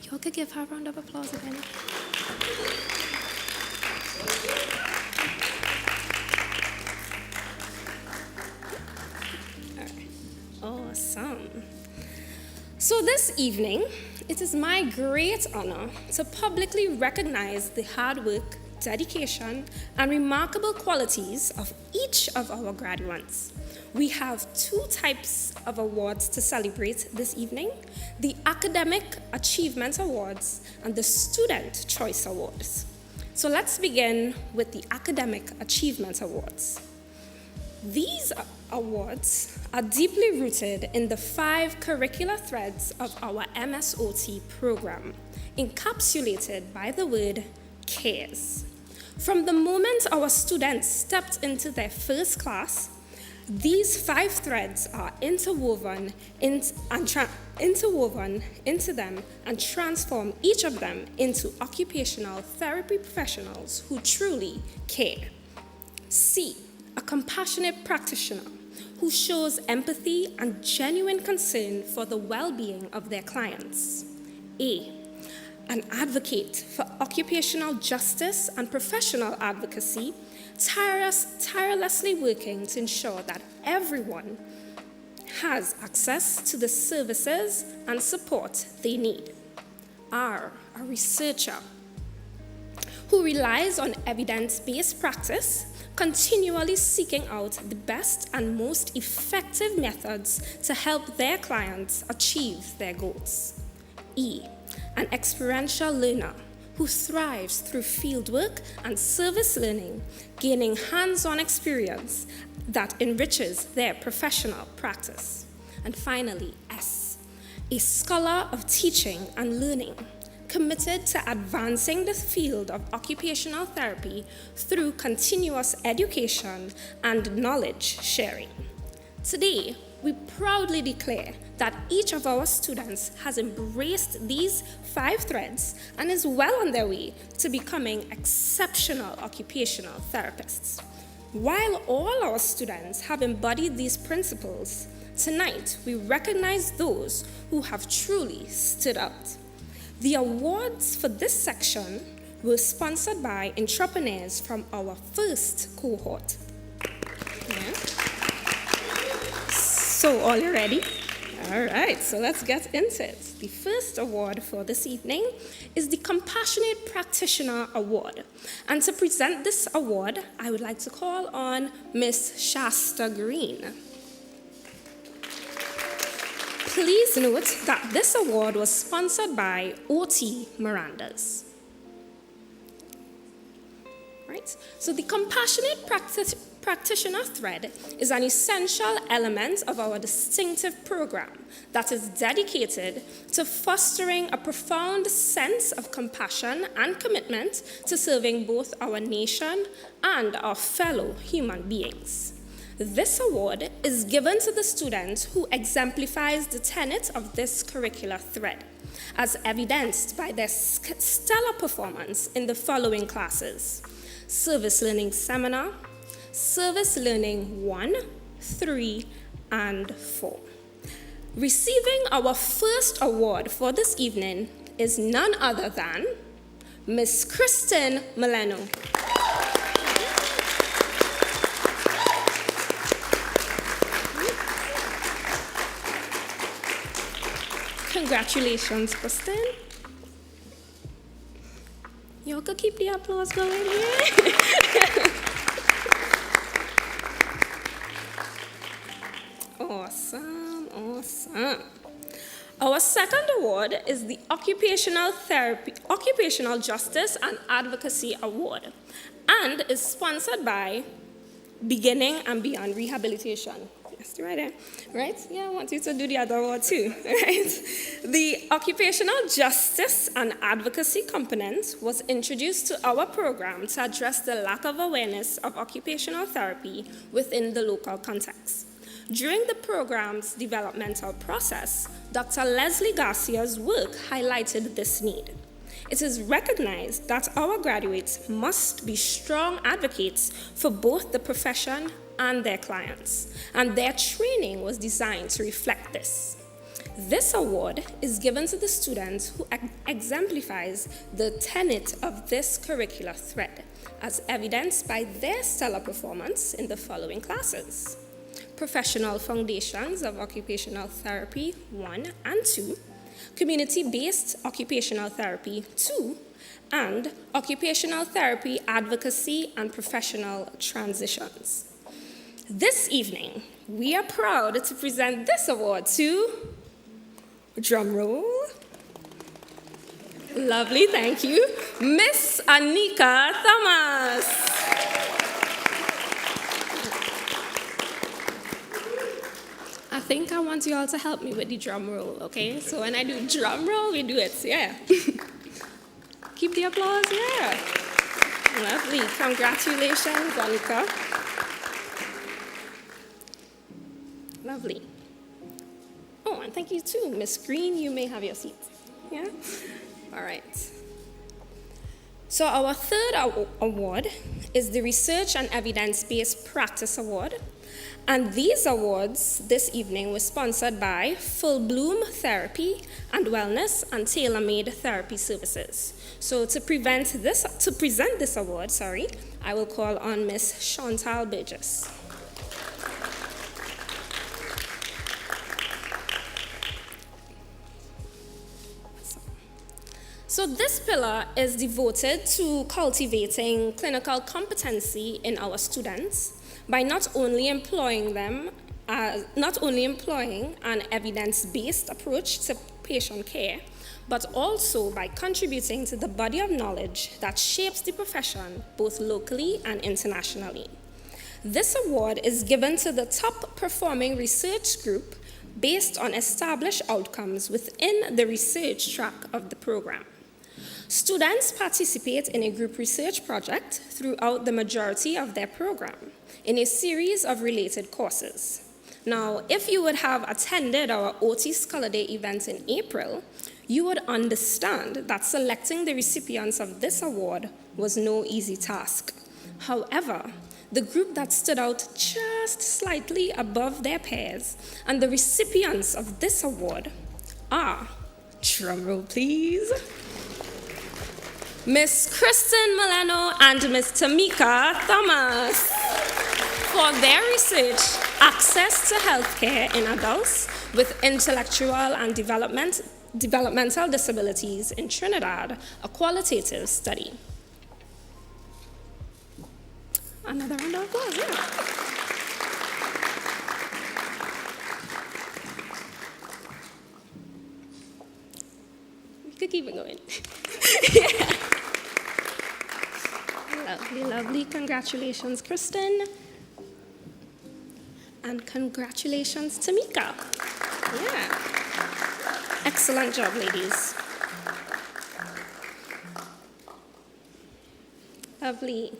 You all could give her a round of applause again. Awesome. So this evening, it is my great honor to publicly recognize the hard work, dedication, and remarkable qualities of each of our graduates. We have two types of awards to celebrate this evening: the Academic Achievement Awards and the Student Choice Awards. So let's begin with the Academic Achievement Awards. These awards are deeply rooted in the 5 curricular threads of our MSOT program, encapsulated by the word CARES. From the moment our students stepped into their first class, these 5 threads are interwoven into them and transform each of them into occupational therapy professionals who truly care. C, a compassionate practitioner who shows empathy and genuine concern for the well-being of their clients. A, an advocate for occupational justice and professional advocacy, tirelessly working to ensure that everyone has access to the services and support they need. R, a researcher who relies on evidence-based practice, continually seeking out the best and most effective methods to help their clients achieve their goals. E, an experiential learner who thrives through fieldwork and service learning, gaining hands-on experience that enriches their professional practice. And finally, S, a scholar of teaching and learning, committed to advancing the field of occupational therapy through continuous education and knowledge sharing. Today, we proudly declare that each of our students has embraced these 5 threads and is well on their way to becoming exceptional occupational therapists. While all our students have embodied these principles, tonight we recognize those who have truly stood out. The awards for this section were sponsored by entrepreneurs from our first cohort. Yeah. So, all you ready? All right, so let's get into it. The first award for this evening is the Compassionate Practitioner Award. And to present this award, I would like to call on Miss Shasta Green. Please note that this award was sponsored by OT Miranda's. Right? So the Compassionate Practitioner thread is an essential element of our distinctive program that is dedicated to fostering a profound sense of compassion and commitment to serving both our nation and our fellow human beings. This award is given to the student who exemplifies the tenet of this curricular thread, as evidenced by their stellar performance in the following classes: Service Learning Seminar, Service Learning 1, 3, and 4. Receiving our first award for this evening is none other than Miss Kristen Mileno. Congratulations, Kristen. Y'all could keep the applause going, yeah? Awesome, awesome. Our second award is the Occupational Justice and Advocacy Award, and is sponsored by Beginning and Beyond Rehabilitation. Yes, right there. Right? Yeah, I want you to do the other award too. Right? The Occupational Justice and Advocacy component was introduced to our program to address the lack of awareness of occupational therapy within the local context. During the program's developmental process, Dr. Leslie Garcia's work highlighted this need. It is recognized that our graduates must be strong advocates for both the profession and their clients, and their training was designed to reflect this. This award is given to the student who exemplifies the tenet of this curricular thread, as evidenced by their stellar performance in the following classes: Professional Foundations of Occupational Therapy 1 and 2, Community-Based Occupational Therapy 2, and Occupational Therapy Advocacy and Professional Transitions. This evening, we are proud to present this award to, drum roll, lovely, thank you, Miss Anika Thomas. I think I want you all to help me with the drum roll, okay? So when I do drum roll, we do it, yeah. Keep the applause, yeah. Lovely, congratulations, Anika. Lovely. Oh, and thank you too, Miss Green, you may have your seat, yeah? All right. So our third award is the Research and Evidence-Based Practice Award. And these awards this evening were sponsored by Full Bloom Therapy and Wellness and Tailor-Made Therapy Services. So to present this award, I will call on Miss Chantal Burgess. So this pillar is devoted to cultivating clinical competency in our students by not only employing an evidence-based approach to patient care, but also by contributing to the body of knowledge that shapes the profession both locally and internationally. This award is given to the top performing research group based on established outcomes within the research track of the program. Students participate in a group research project throughout the majority of their program in a series of related courses. Now, if you would have attended our OT Scholar Day event in April, you would understand that selecting the recipients of this award was no easy task. However, the group that stood out just slightly above their peers and the recipients of this award are, drumroll please, Miss Kristen Milano and Miss Tamika Thomas for their research, Access to Healthcare in Adults with Intellectual and Developmental Disabilities in Trinidad, a qualitative study. Another round of applause, yeah. We could keep it going. Yeah. Lovely, lovely. Congratulations, Kristen. And congratulations, Tamika. Yeah. Excellent job, ladies. Lovely.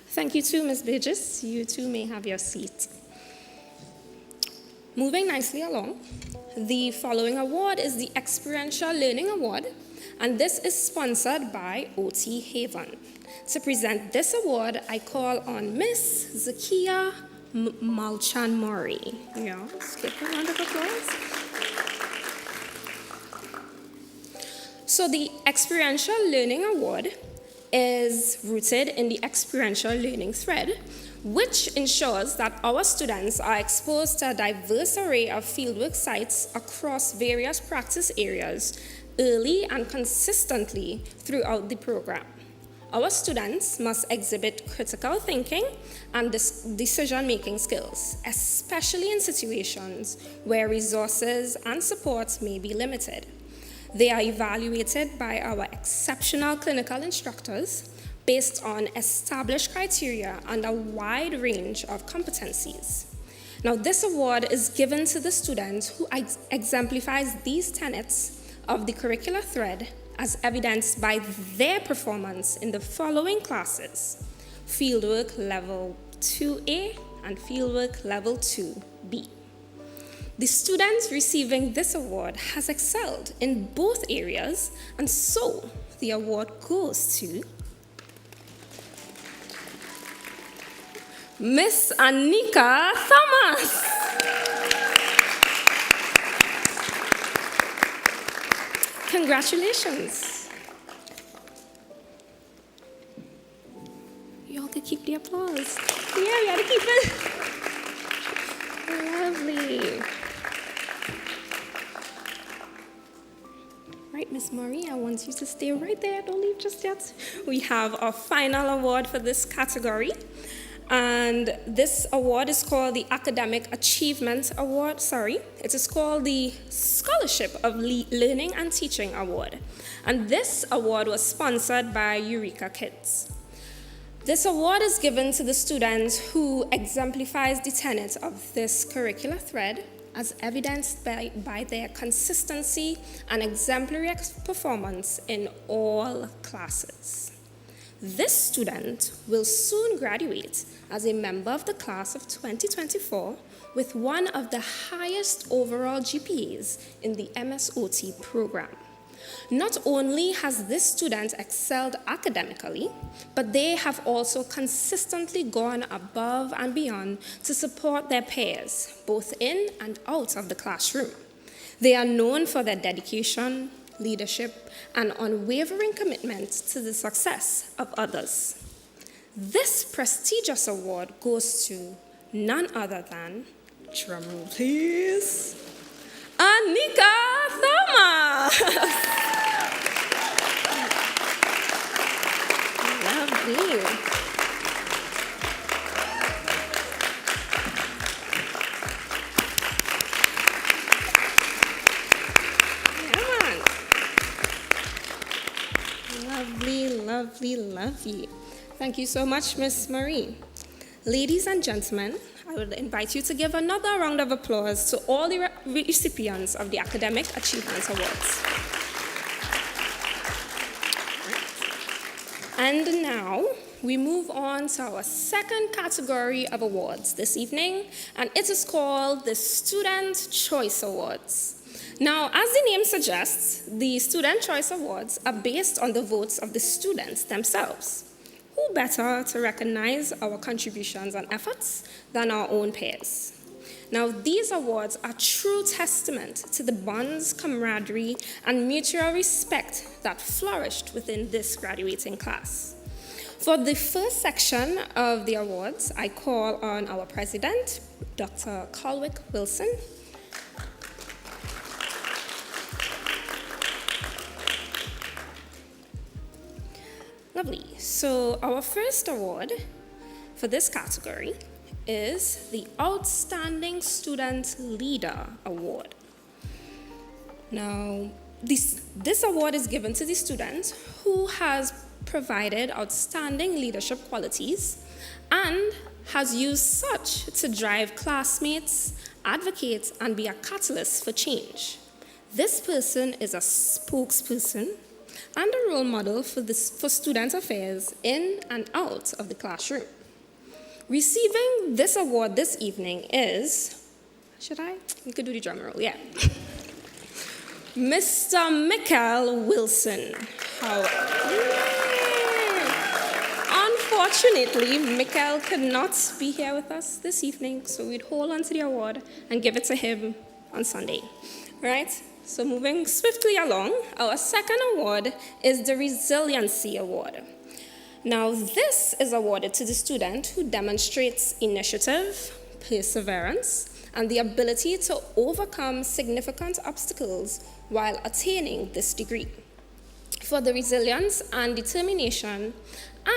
Thank you too, Ms. Burgess. You too may have your seat. Moving nicely along, the following award is the Experiential Learning Award, and this is sponsored by OT Haven. To present this award, I call on Miss Zakia Malchan-Mori. Yeah, let's give her a round of applause. So the Experiential Learning Award is rooted in the experiential learning thread, which ensures that our students are exposed to a diverse array of fieldwork sites across various practice areas early and consistently throughout the program. Our students must exhibit critical thinking and decision-making skills, especially in situations where resources and support may be limited. They are evaluated by our exceptional clinical instructors based on established criteria and a wide range of competencies. Now, this award is given to the student who exemplifies these tenets of the curricular thread as evidenced by their performance in the following classes: Fieldwork Level 2A and Fieldwork Level 2B. The student receiving this award has excelled in both areas, and so the award goes to Miss Anika Thomas. Congratulations. Y'all can keep the applause. Yeah, we gotta keep it. Lovely. Right, Miss Marie, I want you to stay right there. Don't leave just yet. We have our final award for this category. And this award is called the Academic Achievement Award. It is called the Scholarship of Learning and Teaching Award. And this award was sponsored by Eureka Kids. This award is given to the student who exemplifies the tenets of this curricular thread as evidenced by their consistency and exemplary performance in all classes. This student will soon graduate as a member of the class of 2024 with one of the highest overall GPAs in the MSOT program. Not only has this student excelled academically, but they have also consistently gone above and beyond to support their peers, both in and out of the classroom. They are known for their dedication, leadership, and unwavering commitment to the success of others. This prestigious award goes to none other than, drumroll please, Anika Thomas. Lovely. Lovely. Thank you so much, Miss Marie. Ladies and gentlemen, I would invite you to give another round of applause to all the recipients of the Academic Achievement Awards. And now, we move on to our second category of awards this evening, and it is called the Student Choice Awards. Now, as the name suggests, the Student Choice Awards are based on the votes of the students themselves. Who better to recognize our contributions and efforts than our own peers? Now, these awards are true testament to the bonds, camaraderie, and mutual respect that flourished within this graduating class. For the first section of the awards, I call on our president, Dr. Colwick Wilson. Lovely. So our first award for this category is the Outstanding Student Leader Award. Now, this award is given to the student who has provided outstanding leadership qualities and has used such to drive classmates, advocate, and be a catalyst for change. This person is a spokesperson and a role model for student affairs in and out of the classroom. Receiving this award this evening is, you could do the drum roll, yeah. Mr. Michael Wilson. Unfortunately, Michael could not be here with us this evening, so we'd hold on to the award and give it to him on Sunday, right? So moving swiftly along, our second award is the Resiliency Award. Now, this is awarded to the student who demonstrates initiative, perseverance, and the ability to overcome significant obstacles while attaining this degree. for the resilience and determination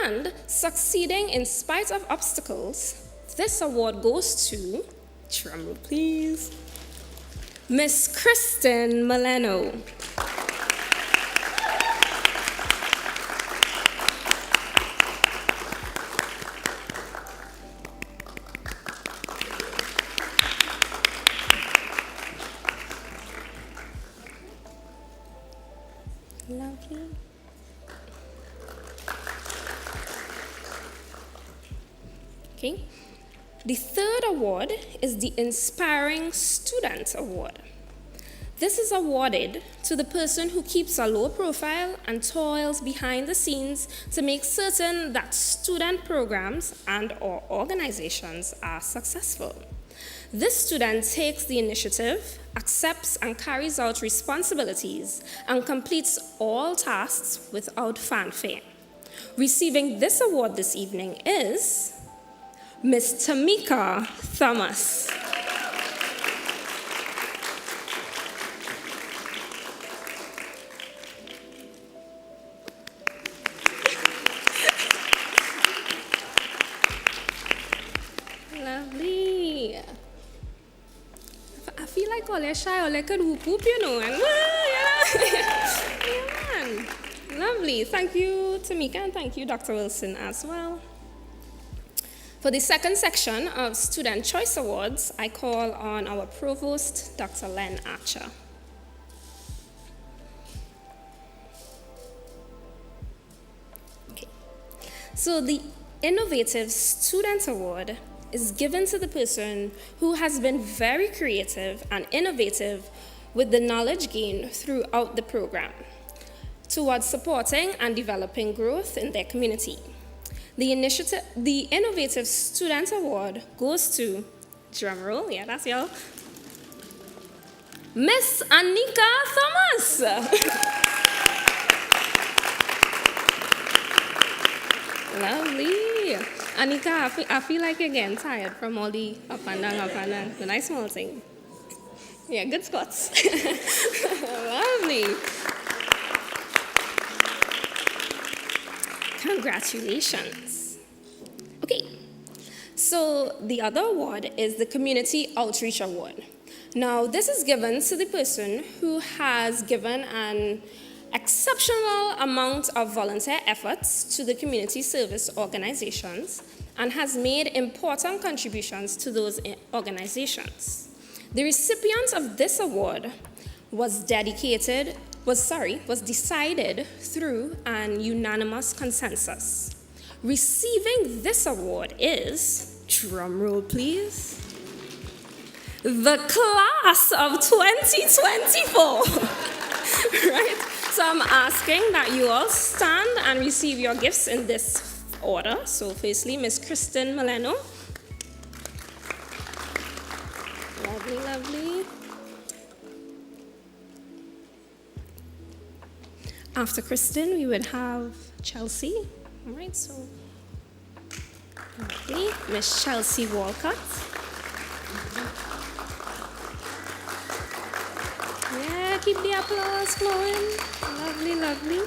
and succeeding in spite of obstacles, this award goes to, drumroll please, Miss Kristen Maleno. Lovely. Okay. The third award is the Inspiring Student Award. This is awarded to the person who keeps a low profile and toils behind the scenes to make certain that student programs and/or organizations are successful. This student takes the initiative, accepts and carries out responsibilities, and completes all tasks without fanfare. Receiving this award this evening is Miss Tamika Thomas. Lovely. I feel like all shy or like a whoop, you know. And, yeah. Lovely. Thank you, Tamika, and thank you, Dr. Wilson, as well. For the second section of Student Choice Awards, I call on our Provost, Dr. Len Archer. Okay. So the Innovative Student Award is given to the person who has been very creative and innovative with the knowledge gained throughout the program towards supporting and developing growth in their community. The Innovative Student Award goes to, drumroll, yeah, that's y'all, Miss Anika Thomas. Lovely. Anika, I feel like you're getting tired from all the up and down, the nice small thing. Yeah, good squats. Lovely. Congratulations. Okay, so the other award is the Community Outreach Award. Now, this is given to the person who has given an exceptional amount of volunteer efforts to the community service organizations and has made important contributions to those organizations. The recipient of this award was decided through an unanimous consensus. Receiving this award is, drumroll please, the class of 2024. Right? So I'm asking that you all stand and receive your gifts in this order. So firstly, Miss Kristen Maleno. Lovely, lovely. After Kristen, we would have Chelsea. All right, so lovely. Miss Chelsea Walcott. Yeah, keep the applause flowing. Lovely, lovely.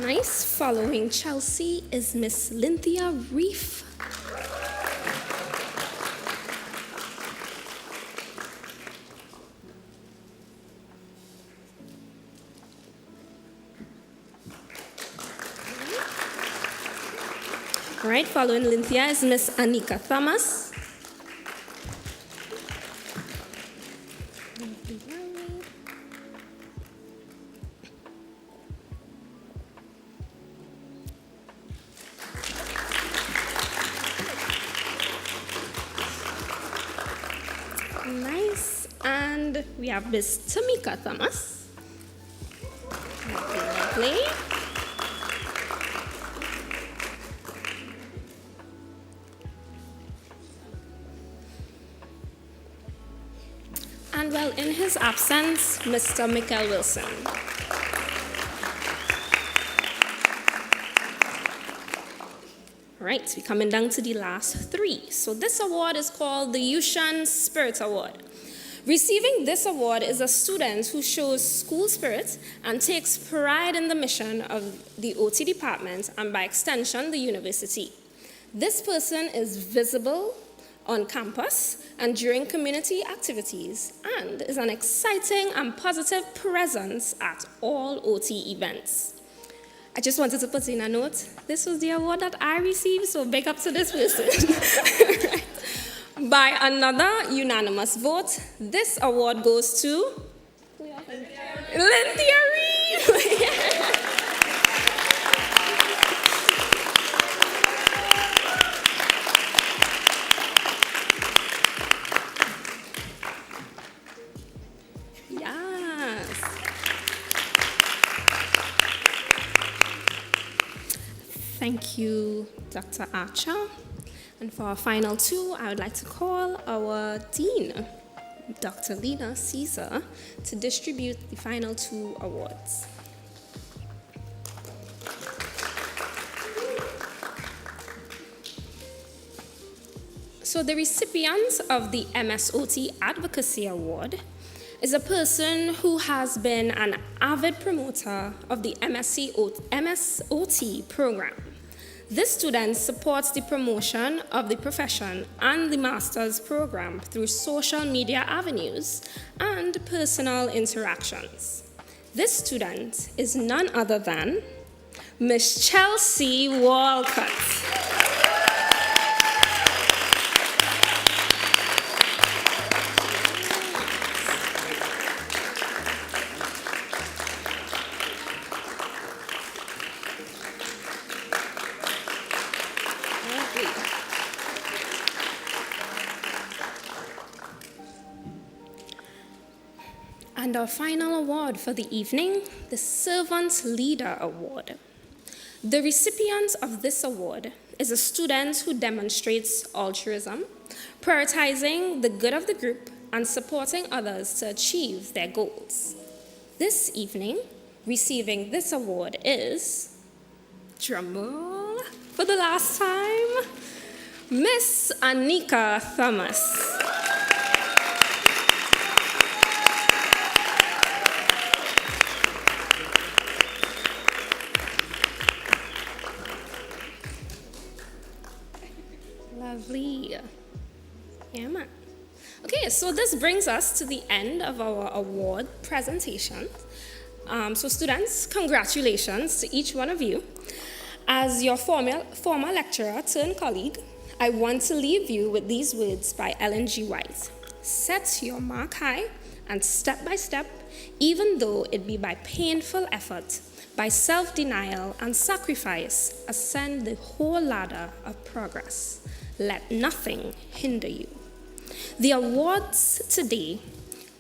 Nice. Following Chelsea is Miss Lynthia Reef. All right, following Lynthia is Miss Anika Thomas. Nice. And we have Miss Tamika Thomas. Lovely. And well, in his absence, Mr. Michael Wilson. All right, we're coming down to the last three. So this award is called the Yushan Spirit Award. Receiving this award is a student who shows school spirit and takes pride in the mission of the OT department and by extension, the university. This person is visible on campus and during community activities and is an exciting and positive presence at all OT events. I just wanted to put in a note, this was the award that I received, so big up to this person. Right. By another unanimous vote, this award goes to Lynthia Reed. Yes. Thank you, Dr. Archer. And for our final two, I would like to call our Dean, Dr. Lena Caesar, to distribute the final two awards. So the recipient of the MSOT Advocacy Award is a person who has been an avid promoter of the MSOT program. This student supports the promotion of the profession and the master's program through social media avenues and personal interactions. This student is none other than Miss Chelsea Walcott. And our final award for the evening, the Servant Leader Award. The recipient of this award is a student who demonstrates altruism, prioritizing the good of the group and supporting others to achieve their goals. This evening, receiving this award is, drumroll for the last time, Miss Anika Thomas. Lovely. Yeah, man. Okay, so this brings us to the end of our award presentation. So students, congratulations to each one of you. As your former lecturer turned colleague, I want to leave you with these words by Ellen G. White. Set your mark high and step by step, even though it be by painful effort, by self-denial and sacrifice, ascend the whole ladder of progress. Let nothing hinder you. The awards today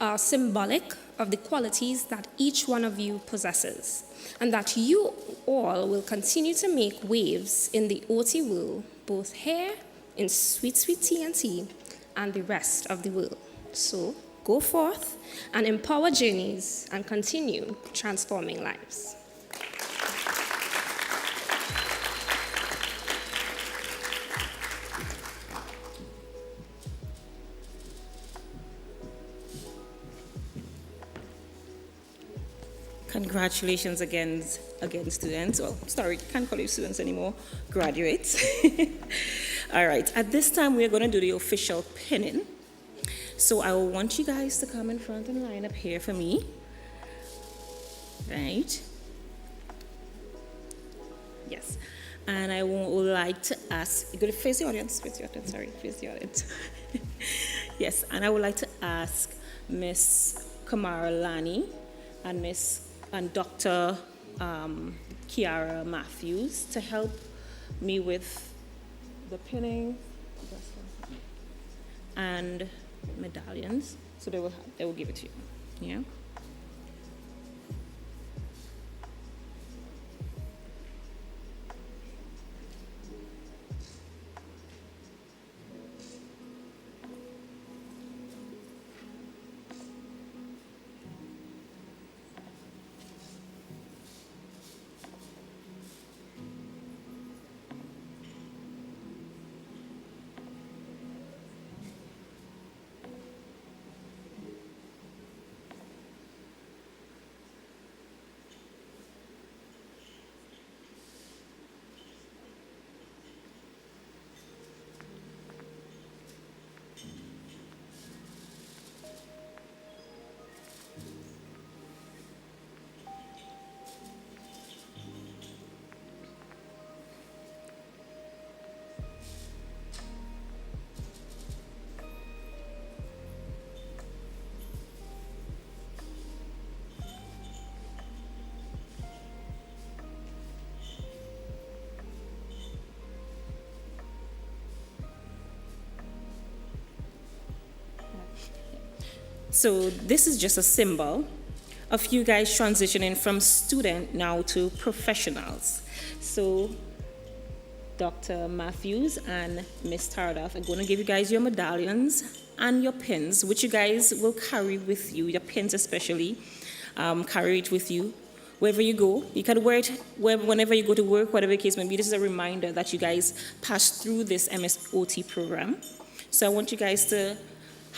are symbolic of the qualities that each one of you possesses, and that you all will continue to make waves in the OT world, both here in sweet, sweet TNT and the rest of the world. So go forth and empower journeys and continue transforming lives. Congratulations again, students. Well, sorry, can't call you students anymore, graduates. All right, at this time, we're going to do the official pinning. So I will want you guys to come in front and line up here for me. Right? Yes. And I would like to ask, you're going to face the audience, face the audience. Yes, and I would like to ask Miss Kamara Lani and Dr. Kiara Matthews to help me with the pinning and medallions. So they will give it to you. Yeah. So this is just a symbol of you guys transitioning from student now to professionals. So Dr. Matthews and Ms. Tardoff are going to give you guys your medallions and your pins, which you guys will carry with you, your pins especially, carry it with you wherever you go. You can wear it whenever you go to work, whatever the case may be. This is a reminder that you guys passed through this MSOT program. So I want you guys to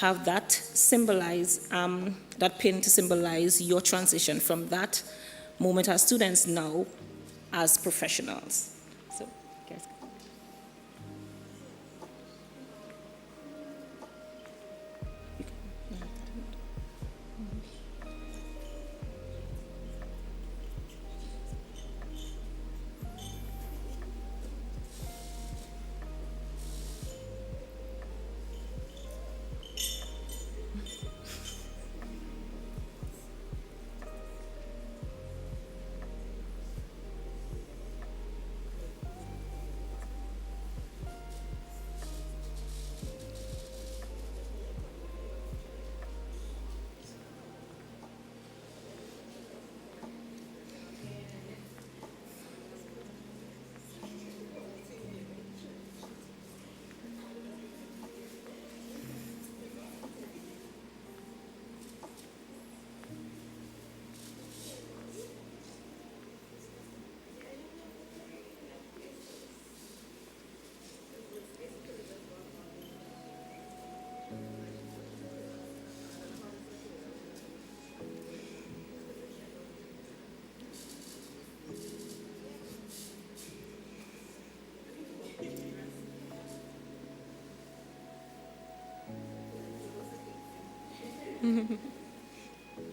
have that symbolize, that pin to symbolize your transition from that moment as students now as professionals. So, guys.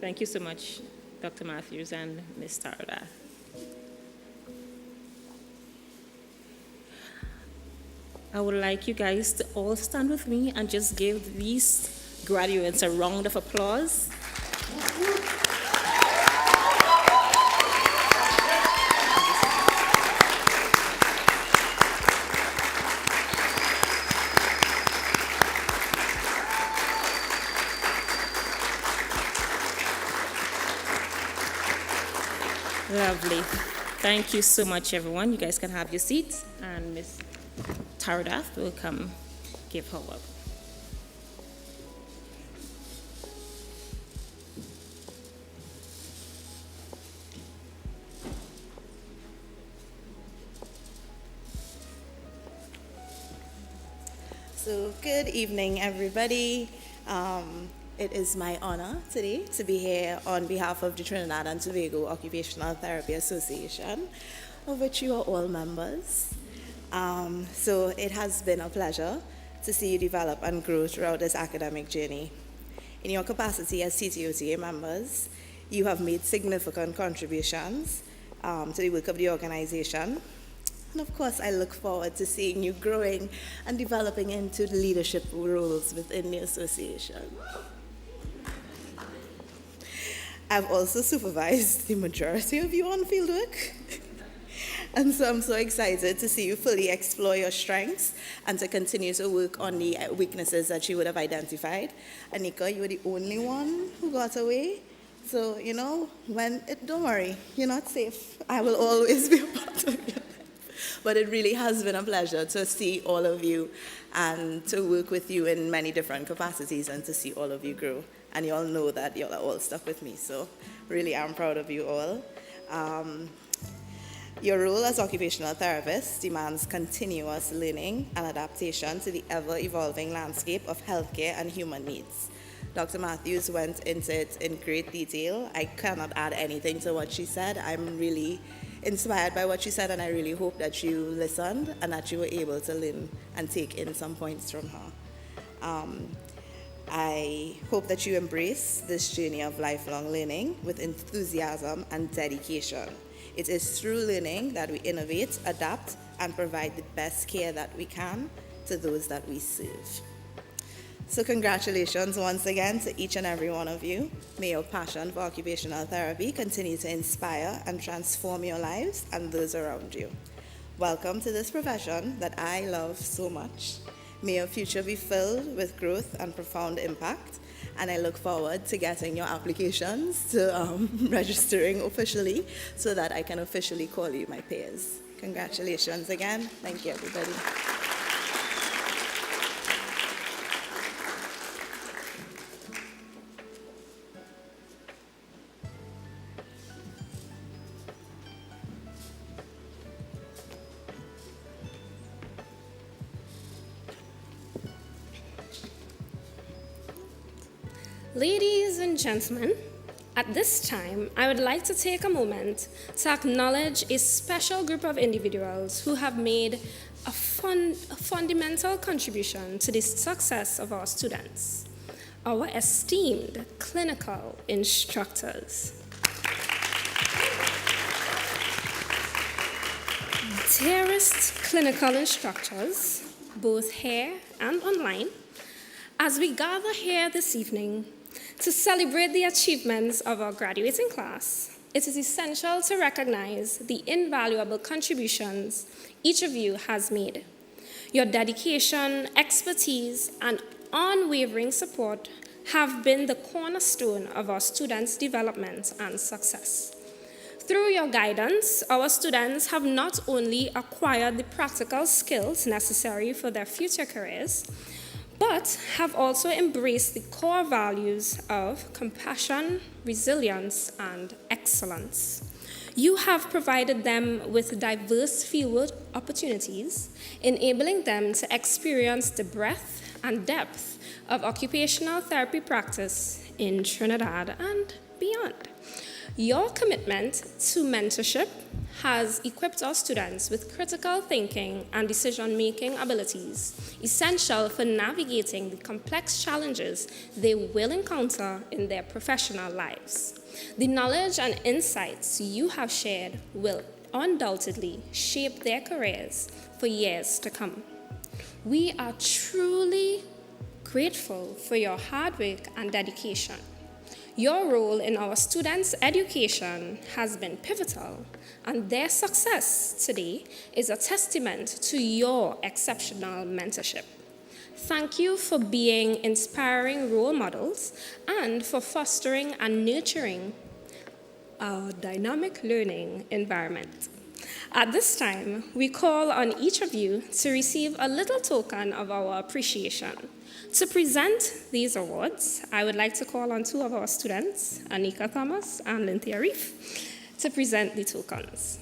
Thank you so much, Dr. Matthews and Ms. Tardoff. I would like you guys to all stand with me and just give these graduates a round of applause. Lovely. Thank you so much, everyone. You guys can have your seats, and Ms. Tardoff will come give her up. So good evening, everybody. It is my honor today to be here on behalf of the Trinidad and Tobago Occupational Therapy Association, of which you are all members. So it has been a pleasure to see you develop and grow throughout this academic journey. In your capacity as TTOTA members, you have made significant contributions to the work of the organization. And of course, I look forward to seeing you growing and developing into the leadership roles within the association. I've also supervised the majority of you on fieldwork. And so I'm so excited to see you fully explore your strengths and to continue to work on the weaknesses that you would have identified. Anika, you were the only one who got away. So, don't worry, you're not safe. I will always be a part of your life. But it really has been a pleasure to see all of you and to work with you in many different capacities and to see all of you grow. And you all know that you all are all stuck with me. So really, I'm proud of you all. Your role as occupational therapists demands continuous learning and adaptation to the ever-evolving landscape of healthcare and human needs. Dr. Matthews went into it in great detail. I cannot add anything to what she said. I'm really inspired by what she said, and I really hope that you listened and that you were able to learn and take in some points from her. I hope that you embrace this journey of lifelong learning with enthusiasm and dedication. It is through learning that we innovate, adapt, and provide the best care that we can to those that we serve. So congratulations once again to each and every one of you. May your passion for occupational therapy continue to inspire and transform your lives and those around you. Welcome to this profession that I love so much. May your future be filled with growth and profound impact. And I look forward to getting your applications to registering officially so that I can officially call you my peers. Congratulations again. Thank you, everybody. Ladies and gentlemen, at this time, I would like to take a moment to acknowledge a special group of individuals who have made a fundamental contribution to the success of our students, our esteemed clinical instructors. Dearest clinical instructors, both here and online, as we gather here this evening to celebrate the achievements of our graduating class, it is essential to recognize the invaluable contributions each of you has made. Your dedication, expertise, and unwavering support have been the cornerstone of our students' development and success. Through your guidance, our students have not only acquired the practical skills necessary for their future careers, but have also embraced the core values of compassion, resilience, and excellence. You have provided them with diverse fieldwork opportunities, enabling them to experience the breadth and depth of occupational therapy practice in Trinidad and beyond. Your commitment to mentorship has equipped our students with critical thinking and decision-making abilities essential for navigating the complex challenges they will encounter in their professional lives. The knowledge and insights you have shared will undoubtedly shape their careers for years to come. We are truly grateful for your hard work and dedication. Your role in our students' education has been pivotal, and their success today is a testament to your exceptional mentorship. Thank you for being inspiring role models and for fostering and nurturing a dynamic learning environment. At this time, we call on each of you to receive a little token of our appreciation. To present these awards, I would like to call on two of our students, Anika Thomas and Lynthia Reef, to present the tokens.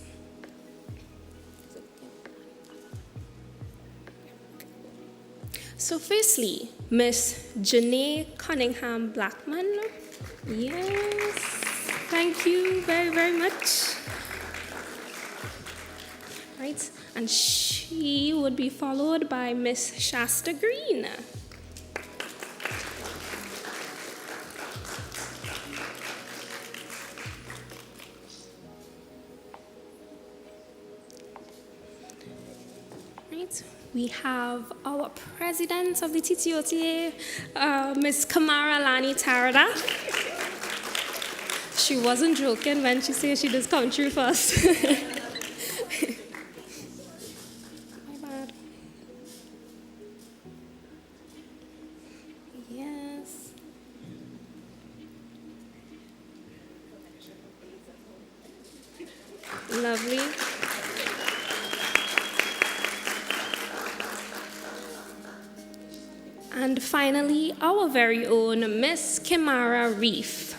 So firstly, Miss Janae Cunningham Blackman. Yes, thank you very, very much. Right, and she would be followed by Miss Shasta Green. We have our president of the TTOTA, Ms. Kamara Lani Tarada. She wasn't joking when she said she does come true first. My bad. Yes. Lovely. And finally, our very own Miss Kimara Reef.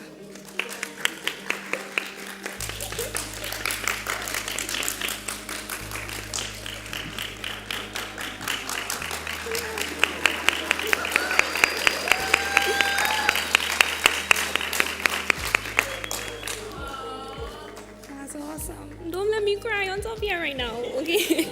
That's awesome. Don't let me cry on top here right now, okay?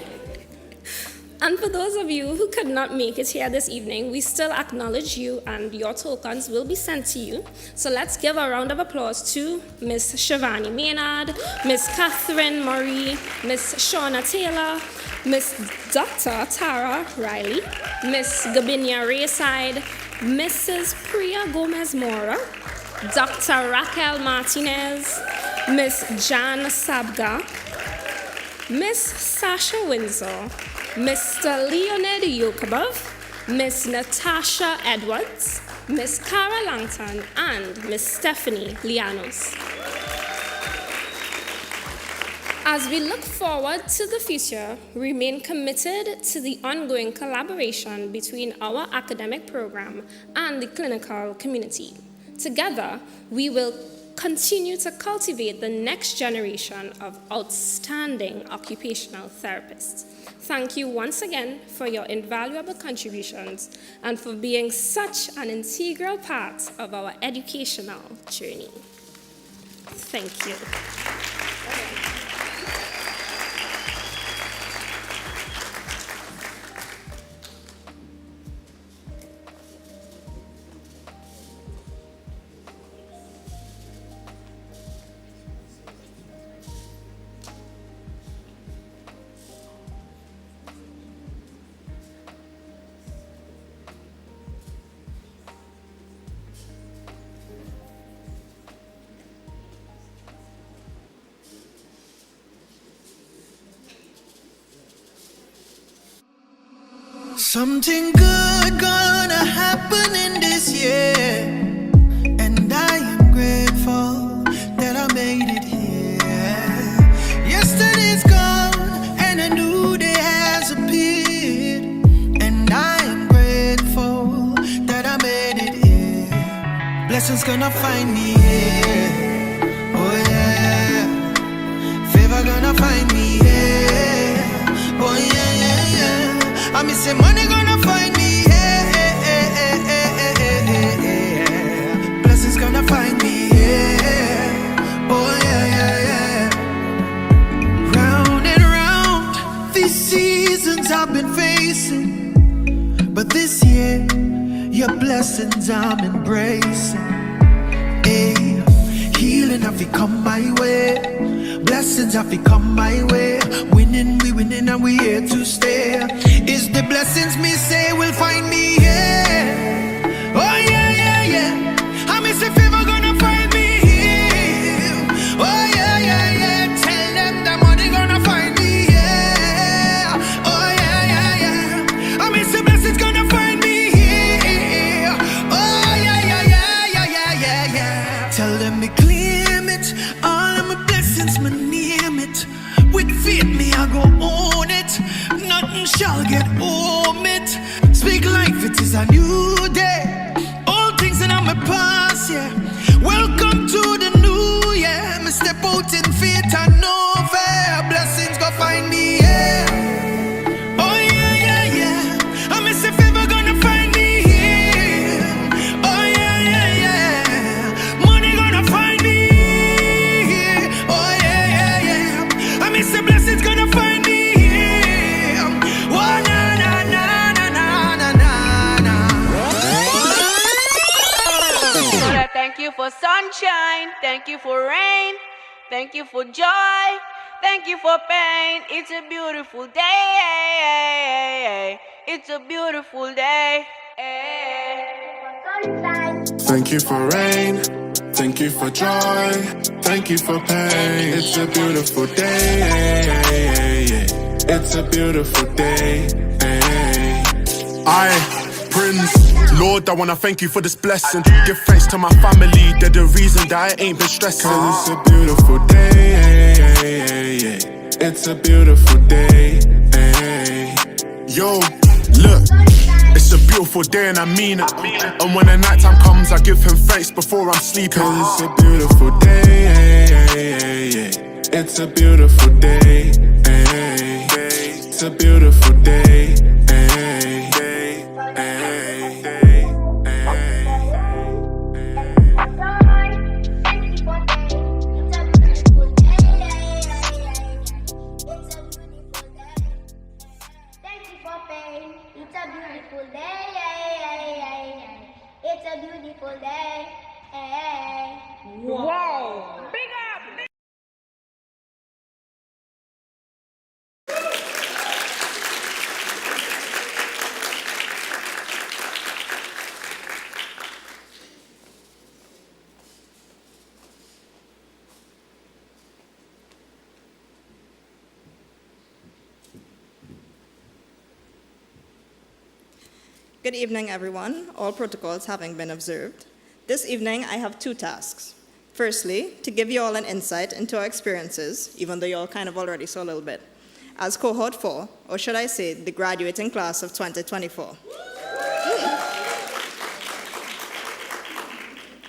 And for those of you who could not make it here this evening, we still acknowledge you and your tokens will be sent to you. So let's give a round of applause to Miss Shivani Maynard, Miss Catherine Murray, Miss Shauna Taylor, Miss Dr. Tara Riley, Miss Gabinia Rayside, Mrs. Priya Gomez Mora, Dr. Raquel Martinez, Miss Jan Sabga, Miss Sasha Windsor, Mr. Leonid Yokubov, Miss Natasha Edwards, Miss Cara Langton, and Miss Stephanie Lianos. As we look forward to the future, we remain committed to the ongoing collaboration between our academic program and the clinical community. Together, we will continue to cultivate the next generation of outstanding occupational therapists. Thank you once again for your invaluable contributions and for being such an integral part of our educational journey. Thank you. Something good gonna happen in this year, and I am grateful that I made it here. Yesterday's gone and a new day has appeared, and I am grateful that I made it here. Blessings gonna find me here, oh yeah. Favor gonna find me here, oh yeah, yeah, yeah. I miss say money gonna find me, blessings gonna find me, oh yeah, yeah, yeah. Round and round, these seasons I've been facing, but this year, your blessings I'm embracing. Hey, healing have to come my way, blessings have to come my way. Winning, we winning and we here to stay. Is the blessings me say will find me here? Oh yeah, yeah, yeah. I miss if favor gonna find me here. Oh yeah, yeah, yeah. Tell them the money gonna find me here. Oh yeah, yeah, yeah. I miss the blessings gonna find me here. Oh yeah, yeah, yeah, yeah, yeah, yeah, yeah. Tell them me claim it. All of my blessings, me name it. With faith me I go own it. Nothing shall get home it. Speak life, it is a new day. All things in my past, yeah. Welcome to the new year. Me step out in faith and no fear. Blessings go find me, yeah. Oh yeah, yeah, yeah. I miss if ever gonna find me here. Oh yeah, yeah, yeah. Money gonna find me here. Oh yeah, yeah, yeah. I miss the blessings gonna find me here. Oh na na na na na na na. Yeah, thank you for sunshine, thank you for rain, thank you for joy, thank you for pain. It's a beautiful day. It's a beautiful day. Thank you for rain, thank you for joy, thank you for pain. It's a beautiful day. It's a beautiful day. Prince, Lord, I wanna thank you for this blessing. Give thanks to my family, they're the reason that I ain't been stressing. Cause it's a beautiful day. It's a beautiful day. Yo, look, it's a beautiful day and I mean it. And when the night time comes, I give him thanks before I'm sleeping. Cause it's a beautiful day. It's a beautiful day. It's a beautiful day. It's a beautiful day. Wow! Big up! Good evening, everyone, all protocols having been observed. This evening, I have two tasks. Firstly, to give you all an insight into our experiences, even though you all kind of already saw a little bit, as cohort 4, or should I say, the graduating class of 2024.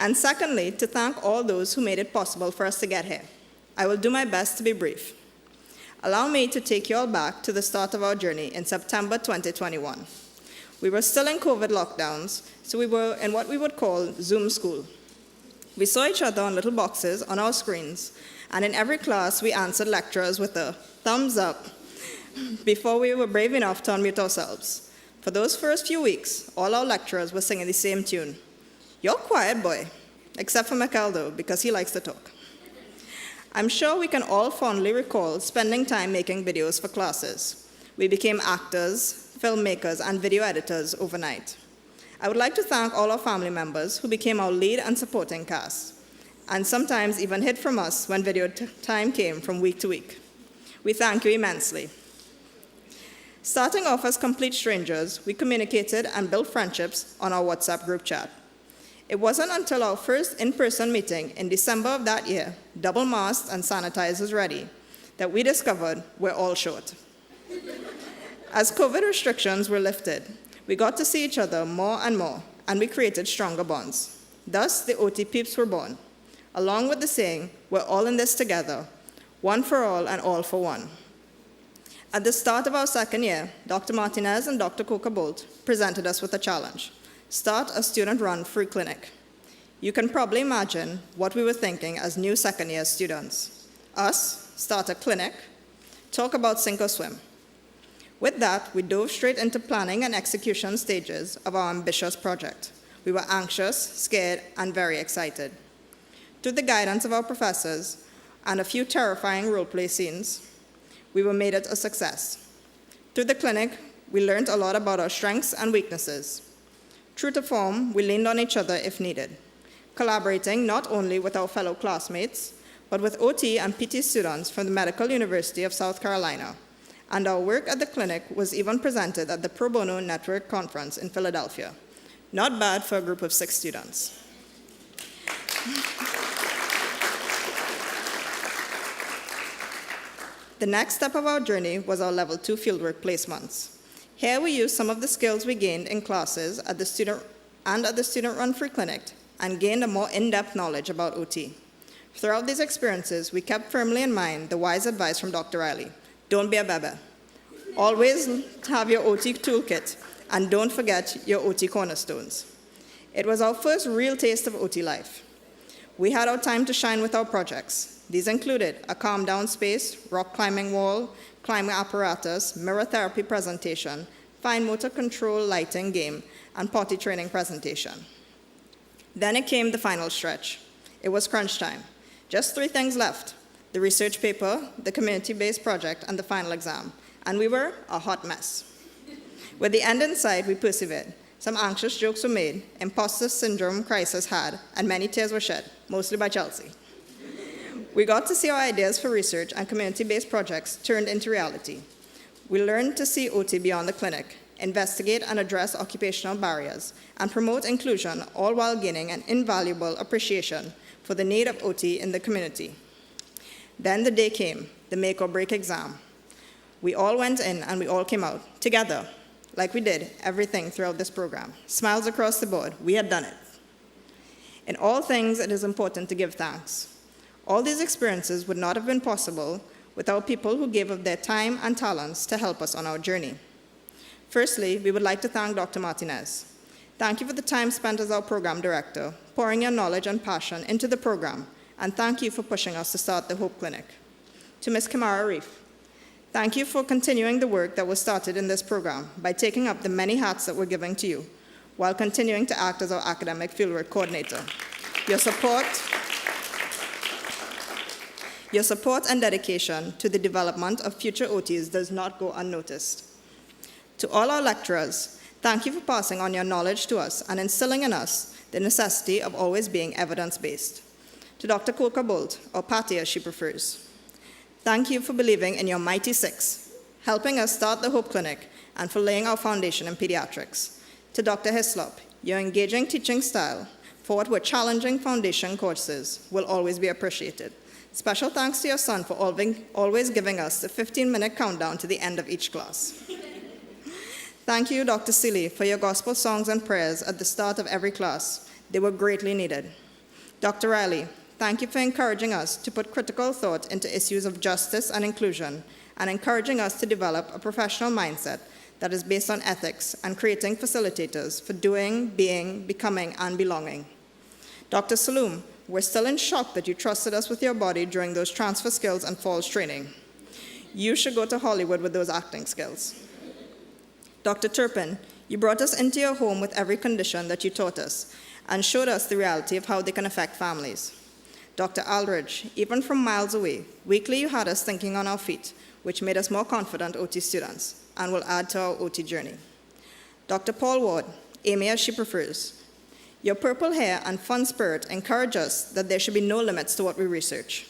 And secondly, to thank all those who made it possible for us to get here. I will do my best to be brief. Allow me to take you all back to the start of our journey in September 2021. We were still in COVID lockdowns, so we were in what we would call Zoom school. We saw each other on little boxes on our screens, and in every class we answered lecturers with a thumbs up before we were brave enough to unmute ourselves. For those first few weeks, all our lecturers were singing the same tune. You're quiet, boy, except for Michael, though, because he likes to talk. I'm sure we can all fondly recall spending time making videos for classes. We became actors, filmmakers, and video editors overnight. I would like to thank all our family members who became our lead and supporting cast, and sometimes even hid from us when video time came from week to week. We thank you immensely. Starting off as complete strangers, we communicated and built friendships on our WhatsApp group chat. It wasn't until our first in-person meeting in December of that year, double masked and sanitizers ready, that we discovered we're all short. As COVID restrictions were lifted, we got to see each other more and more, and we created stronger bonds. Thus, the OT Peeps were born, along with the saying, we're all in this together, one for all and all for one. At the start of our second year, Dr. Martinez and Dr. Coca-Bolt presented us with a challenge. Start a student-run free clinic. You can probably imagine what we were thinking as new second-year students. Us, start a clinic, talk about sink or swim. With that, we dove straight into planning and execution stages of our ambitious project. We were anxious, scared, and very excited. Through the guidance of our professors and a few terrifying role-play scenes, we were made it a success. Through the clinic, we learned a lot about our strengths and weaknesses. True to form, we leaned on each other if needed, collaborating not only with our fellow classmates, but with OT and PT students from the Medical University of South Carolina. And our work at the clinic was even presented at the Pro Bono Network Conference in Philadelphia. Not bad for a group of 6 students. The next step of our journey was our Level 2 fieldwork placements. Here we used some of the skills we gained in classes at the student-run free clinic and gained a more in-depth knowledge about OT. Throughout these experiences, we kept firmly in mind the wise advice from Dr. Riley. Don't be a bebe. Always have your OT toolkit, and don't forget your OT cornerstones. It was our first real taste of OT life. We had our time to shine with our projects. These included a calm-down space, rock climbing wall, climbing apparatus, mirror therapy presentation, fine motor control lighting game, and potty training presentation. Then it came the final stretch. It was crunch time. Just 3 things left: the research paper, the community-based project, and the final exam. And we were a hot mess. With the end in sight, we persevered. Some anxious jokes were made, imposter syndrome crisis had, and many tears were shed, mostly by Chelsea. We got to see our ideas for research and community-based projects turned into reality. We learned to see OT beyond the clinic, investigate and address occupational barriers, and promote inclusion, all while gaining an invaluable appreciation for the need of OT in the community. Then the day came, the make or break exam. We all went in and we all came out, together, like we did everything throughout this program. Smiles across the board, we had done it. In all things, it is important to give thanks. All these experiences would not have been possible without people who gave of their time and talents to help us on our journey. Firstly, we would like to thank Dr. Martinez. Thank you for the time spent as our program director, pouring your knowledge and passion into the program, and thank you for pushing us to start the Hope Clinic. To Ms. Kamara Reef, thank you for continuing the work that was started in this program by taking up the many hats that were given to you, while continuing to act as our academic fieldwork coordinator. Your support and dedication to the development of future OTs does not go unnoticed. To all our lecturers, thank you for passing on your knowledge to us and instilling in us the necessity of always being evidence-based. To Dr. Coca-Bolt, or Patty as she prefers, thank you for believing in your mighty 6, helping us start the Hope Clinic, and for laying our foundation in pediatrics. To Dr. Hislop, your engaging teaching style for what were challenging foundation courses will always be appreciated. Special thanks to your son for always giving us the 15-minute countdown to the end of each class. Thank you, Dr. Seeley, for your gospel songs and prayers at the start of every class. They were greatly needed. Dr. Riley, thank you for encouraging us to put critical thought into issues of justice and inclusion, and encouraging us to develop a professional mindset that is based on ethics and creating facilitators for doing, being, becoming, and belonging. Dr. Saloom, we're still in shock that you trusted us with your body during those transfer skills and falls training. You should go to Hollywood with those acting skills. Dr. Turpin, you brought us into your home with every condition that you taught us and showed us the reality of how they can affect families. Dr. Aldridge, even from miles away, weekly you had us thinking on our feet, which made us more confident OT students and will add to our OT journey. Dr. Paul Ward, Amy as she prefers, your purple hair and fun spirit encourage us that there should be no limits to what we research.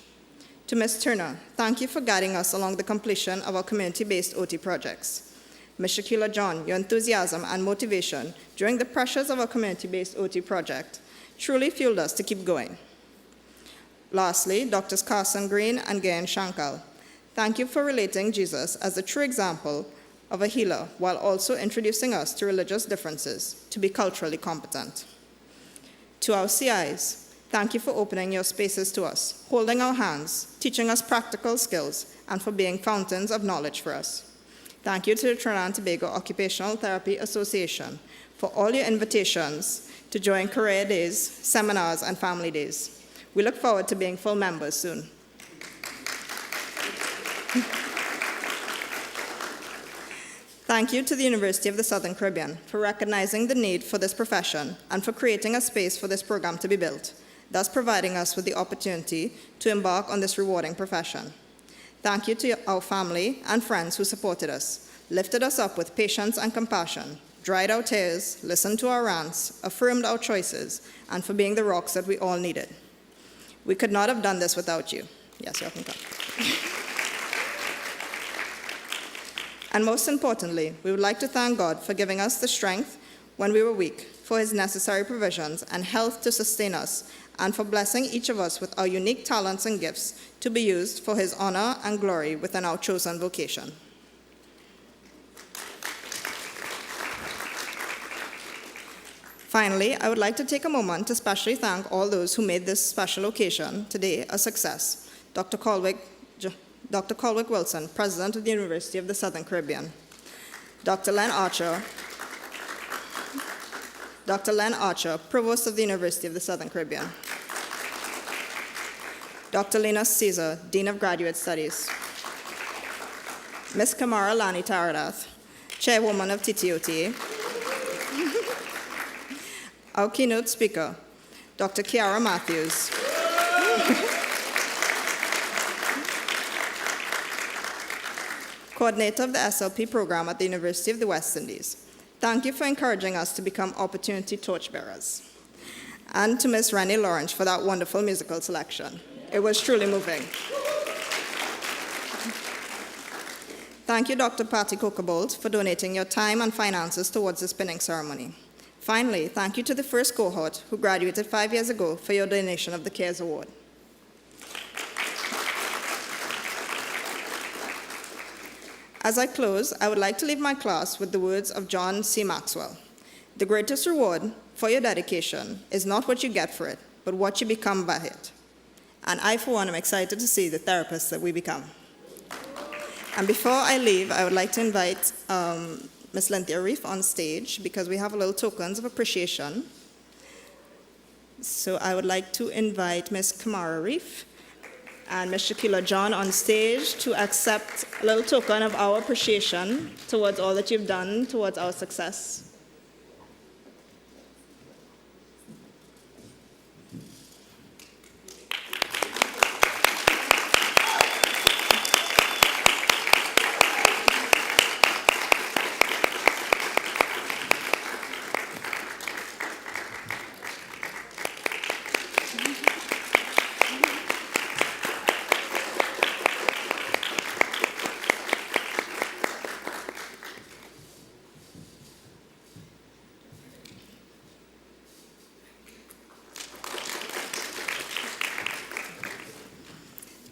To Ms. Turner, thank you for guiding us along the completion of our community-based OT projects. Ms. Shakila John, your enthusiasm and motivation during the pressures of our community-based OT project truly fueled us to keep going. Lastly, Drs. Carson Green and Gayan Shankal, thank you for relating Jesus as the true example of a healer while also introducing us to religious differences to be culturally competent. To our CIs, thank you for opening your spaces to us, holding our hands, teaching us practical skills, and for being fountains of knowledge for us. Thank you to the Trinidad and Tobago Occupational Therapy Association for all your invitations to join career days, seminars, and family days. We look forward to being full members soon. Thank you to the University of the Southern Caribbean for recognizing the need for this profession and for creating a space for this program to be built, thus providing us with the opportunity to embark on this rewarding profession. Thank you to our family and friends who supported us, lifted us up with patience and compassion, dried our tears, listened to our rants, affirmed our choices, and for being the rocks that we all needed. We could not have done this without you. Yes, you can come. And most importantly, we would like to thank God for giving us the strength when we were weak, for his necessary provisions and health to sustain us, and for blessing each of us with our unique talents and gifts to be used for his honor and glory within our chosen vocation. Finally, I would like to take a moment to especially thank all those who made this special occasion today a success. Dr. Colwick Wilson, President of the University of the Southern Caribbean. Dr. Len Archer, Provost of the University of the Southern Caribbean. Dr. Lena Caesar, Dean of Graduate Studies. Ms. Kamara Lani Taradath, Chairwoman of TTOTA. Our keynote speaker, Dr. Kiara Matthews. Coordinator of the SLP program at the University of the West Indies. Thank you for encouraging us to become opportunity torchbearers. And to Ms. Rennie Lawrence for that wonderful musical selection. It was truly moving. Thank you, Dr. Patty Cocabolt, for donating your time and finances towards this pinning ceremony. Finally, thank you to the first cohort who graduated 5 years ago for your donation of the CARES Award. As I close, I would like to leave my class with the words of John C. Maxwell. The greatest reward for your dedication is not what you get for it, but what you become by it. And I, for one, am excited to see the therapists that we become. And before I leave, I would like to invite Ms. Lynthia Reef on stage because we have a little tokens of appreciation. So I would like to invite Ms. Kamara Reef and Ms. Shakila John on stage to accept a little token of our appreciation towards all that you've done towards our success.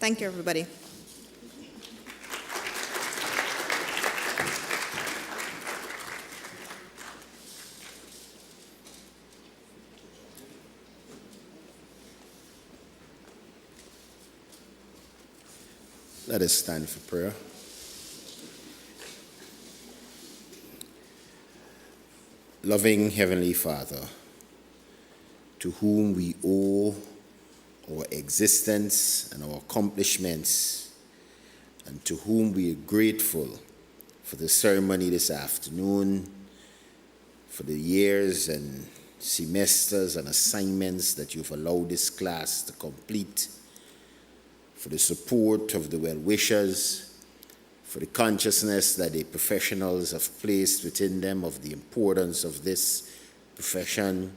Thank you, everybody. Let us stand for prayer. Loving Heavenly Father, to whom we owe our existence and our accomplishments, and to whom we are grateful for the ceremony this afternoon, for the years and semesters and assignments that you've allowed this class to complete, for the support of the well-wishers, for the consciousness that the professionals have placed within them of the importance of this profession,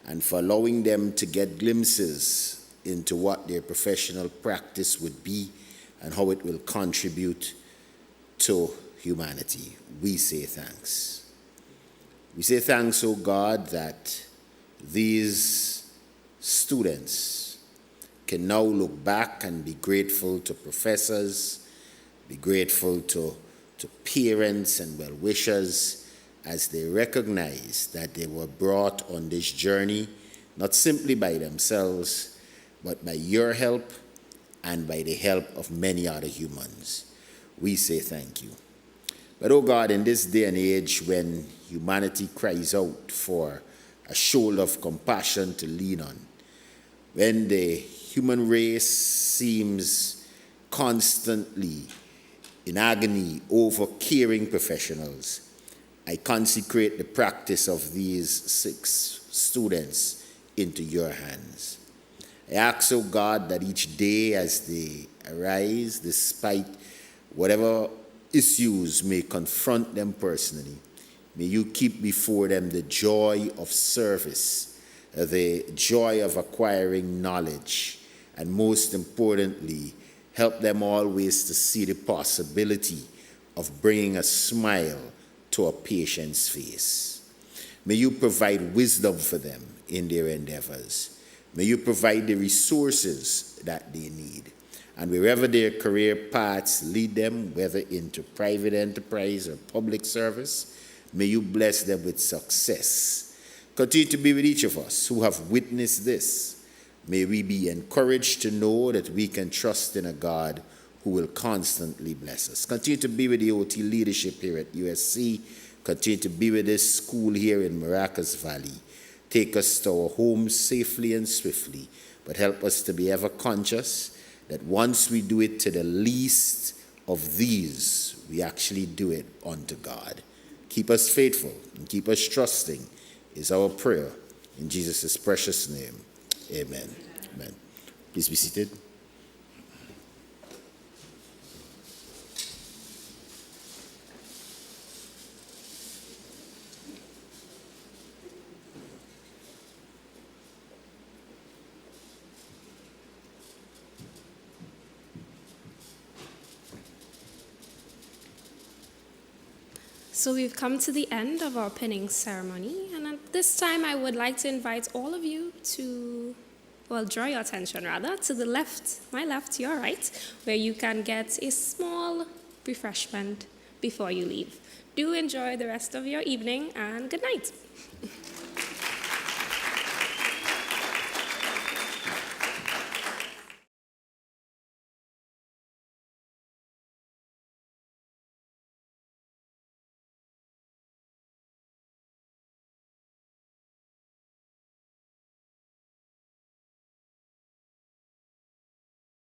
and for allowing them to get glimpses into what their professional practice would be and how it will contribute to humanity. We say thanks. We say thanks, O God, that these students can now look back and be grateful to professors, be grateful to parents and well-wishers as they recognize that they were brought on this journey, not simply by themselves, but by your help and by the help of many other humans. We say thank you. But, oh God, in this day and age when humanity cries out for a shoulder of compassion to lean on, when the human race seems constantly in agony over caring professionals, I consecrate the practice of these 6 students into your hands. I ask, oh God, that each day as they arise, despite whatever issues may confront them personally, may you keep before them the joy of service, the joy of acquiring knowledge, and most importantly, help them always to see the possibility of bringing a smile to a patient's face. May you provide wisdom for them in their endeavors. May you provide the resources that they need. And wherever their career paths lead them, whether into private enterprise or public service, may you bless them with success. Continue to be with each of us who have witnessed this. May we be encouraged to know that we can trust in a God who will constantly bless us. Continue to be with the OT leadership here at USC. Continue to be with this school here in Maracas Valley. Take us to our homes safely and swiftly, but help us to be ever conscious that once we do it to the least of these, we actually do it unto God. Keep us faithful and keep us trusting is our prayer. In Jesus' precious name, amen. Amen. Please be seated. So we've come to the end of our pinning ceremony, and at this time I would like to invite all of you to, well, draw your attention rather to the left, my left, your right, where you can get a small refreshment before you leave. Do enjoy the rest of your evening, and good night.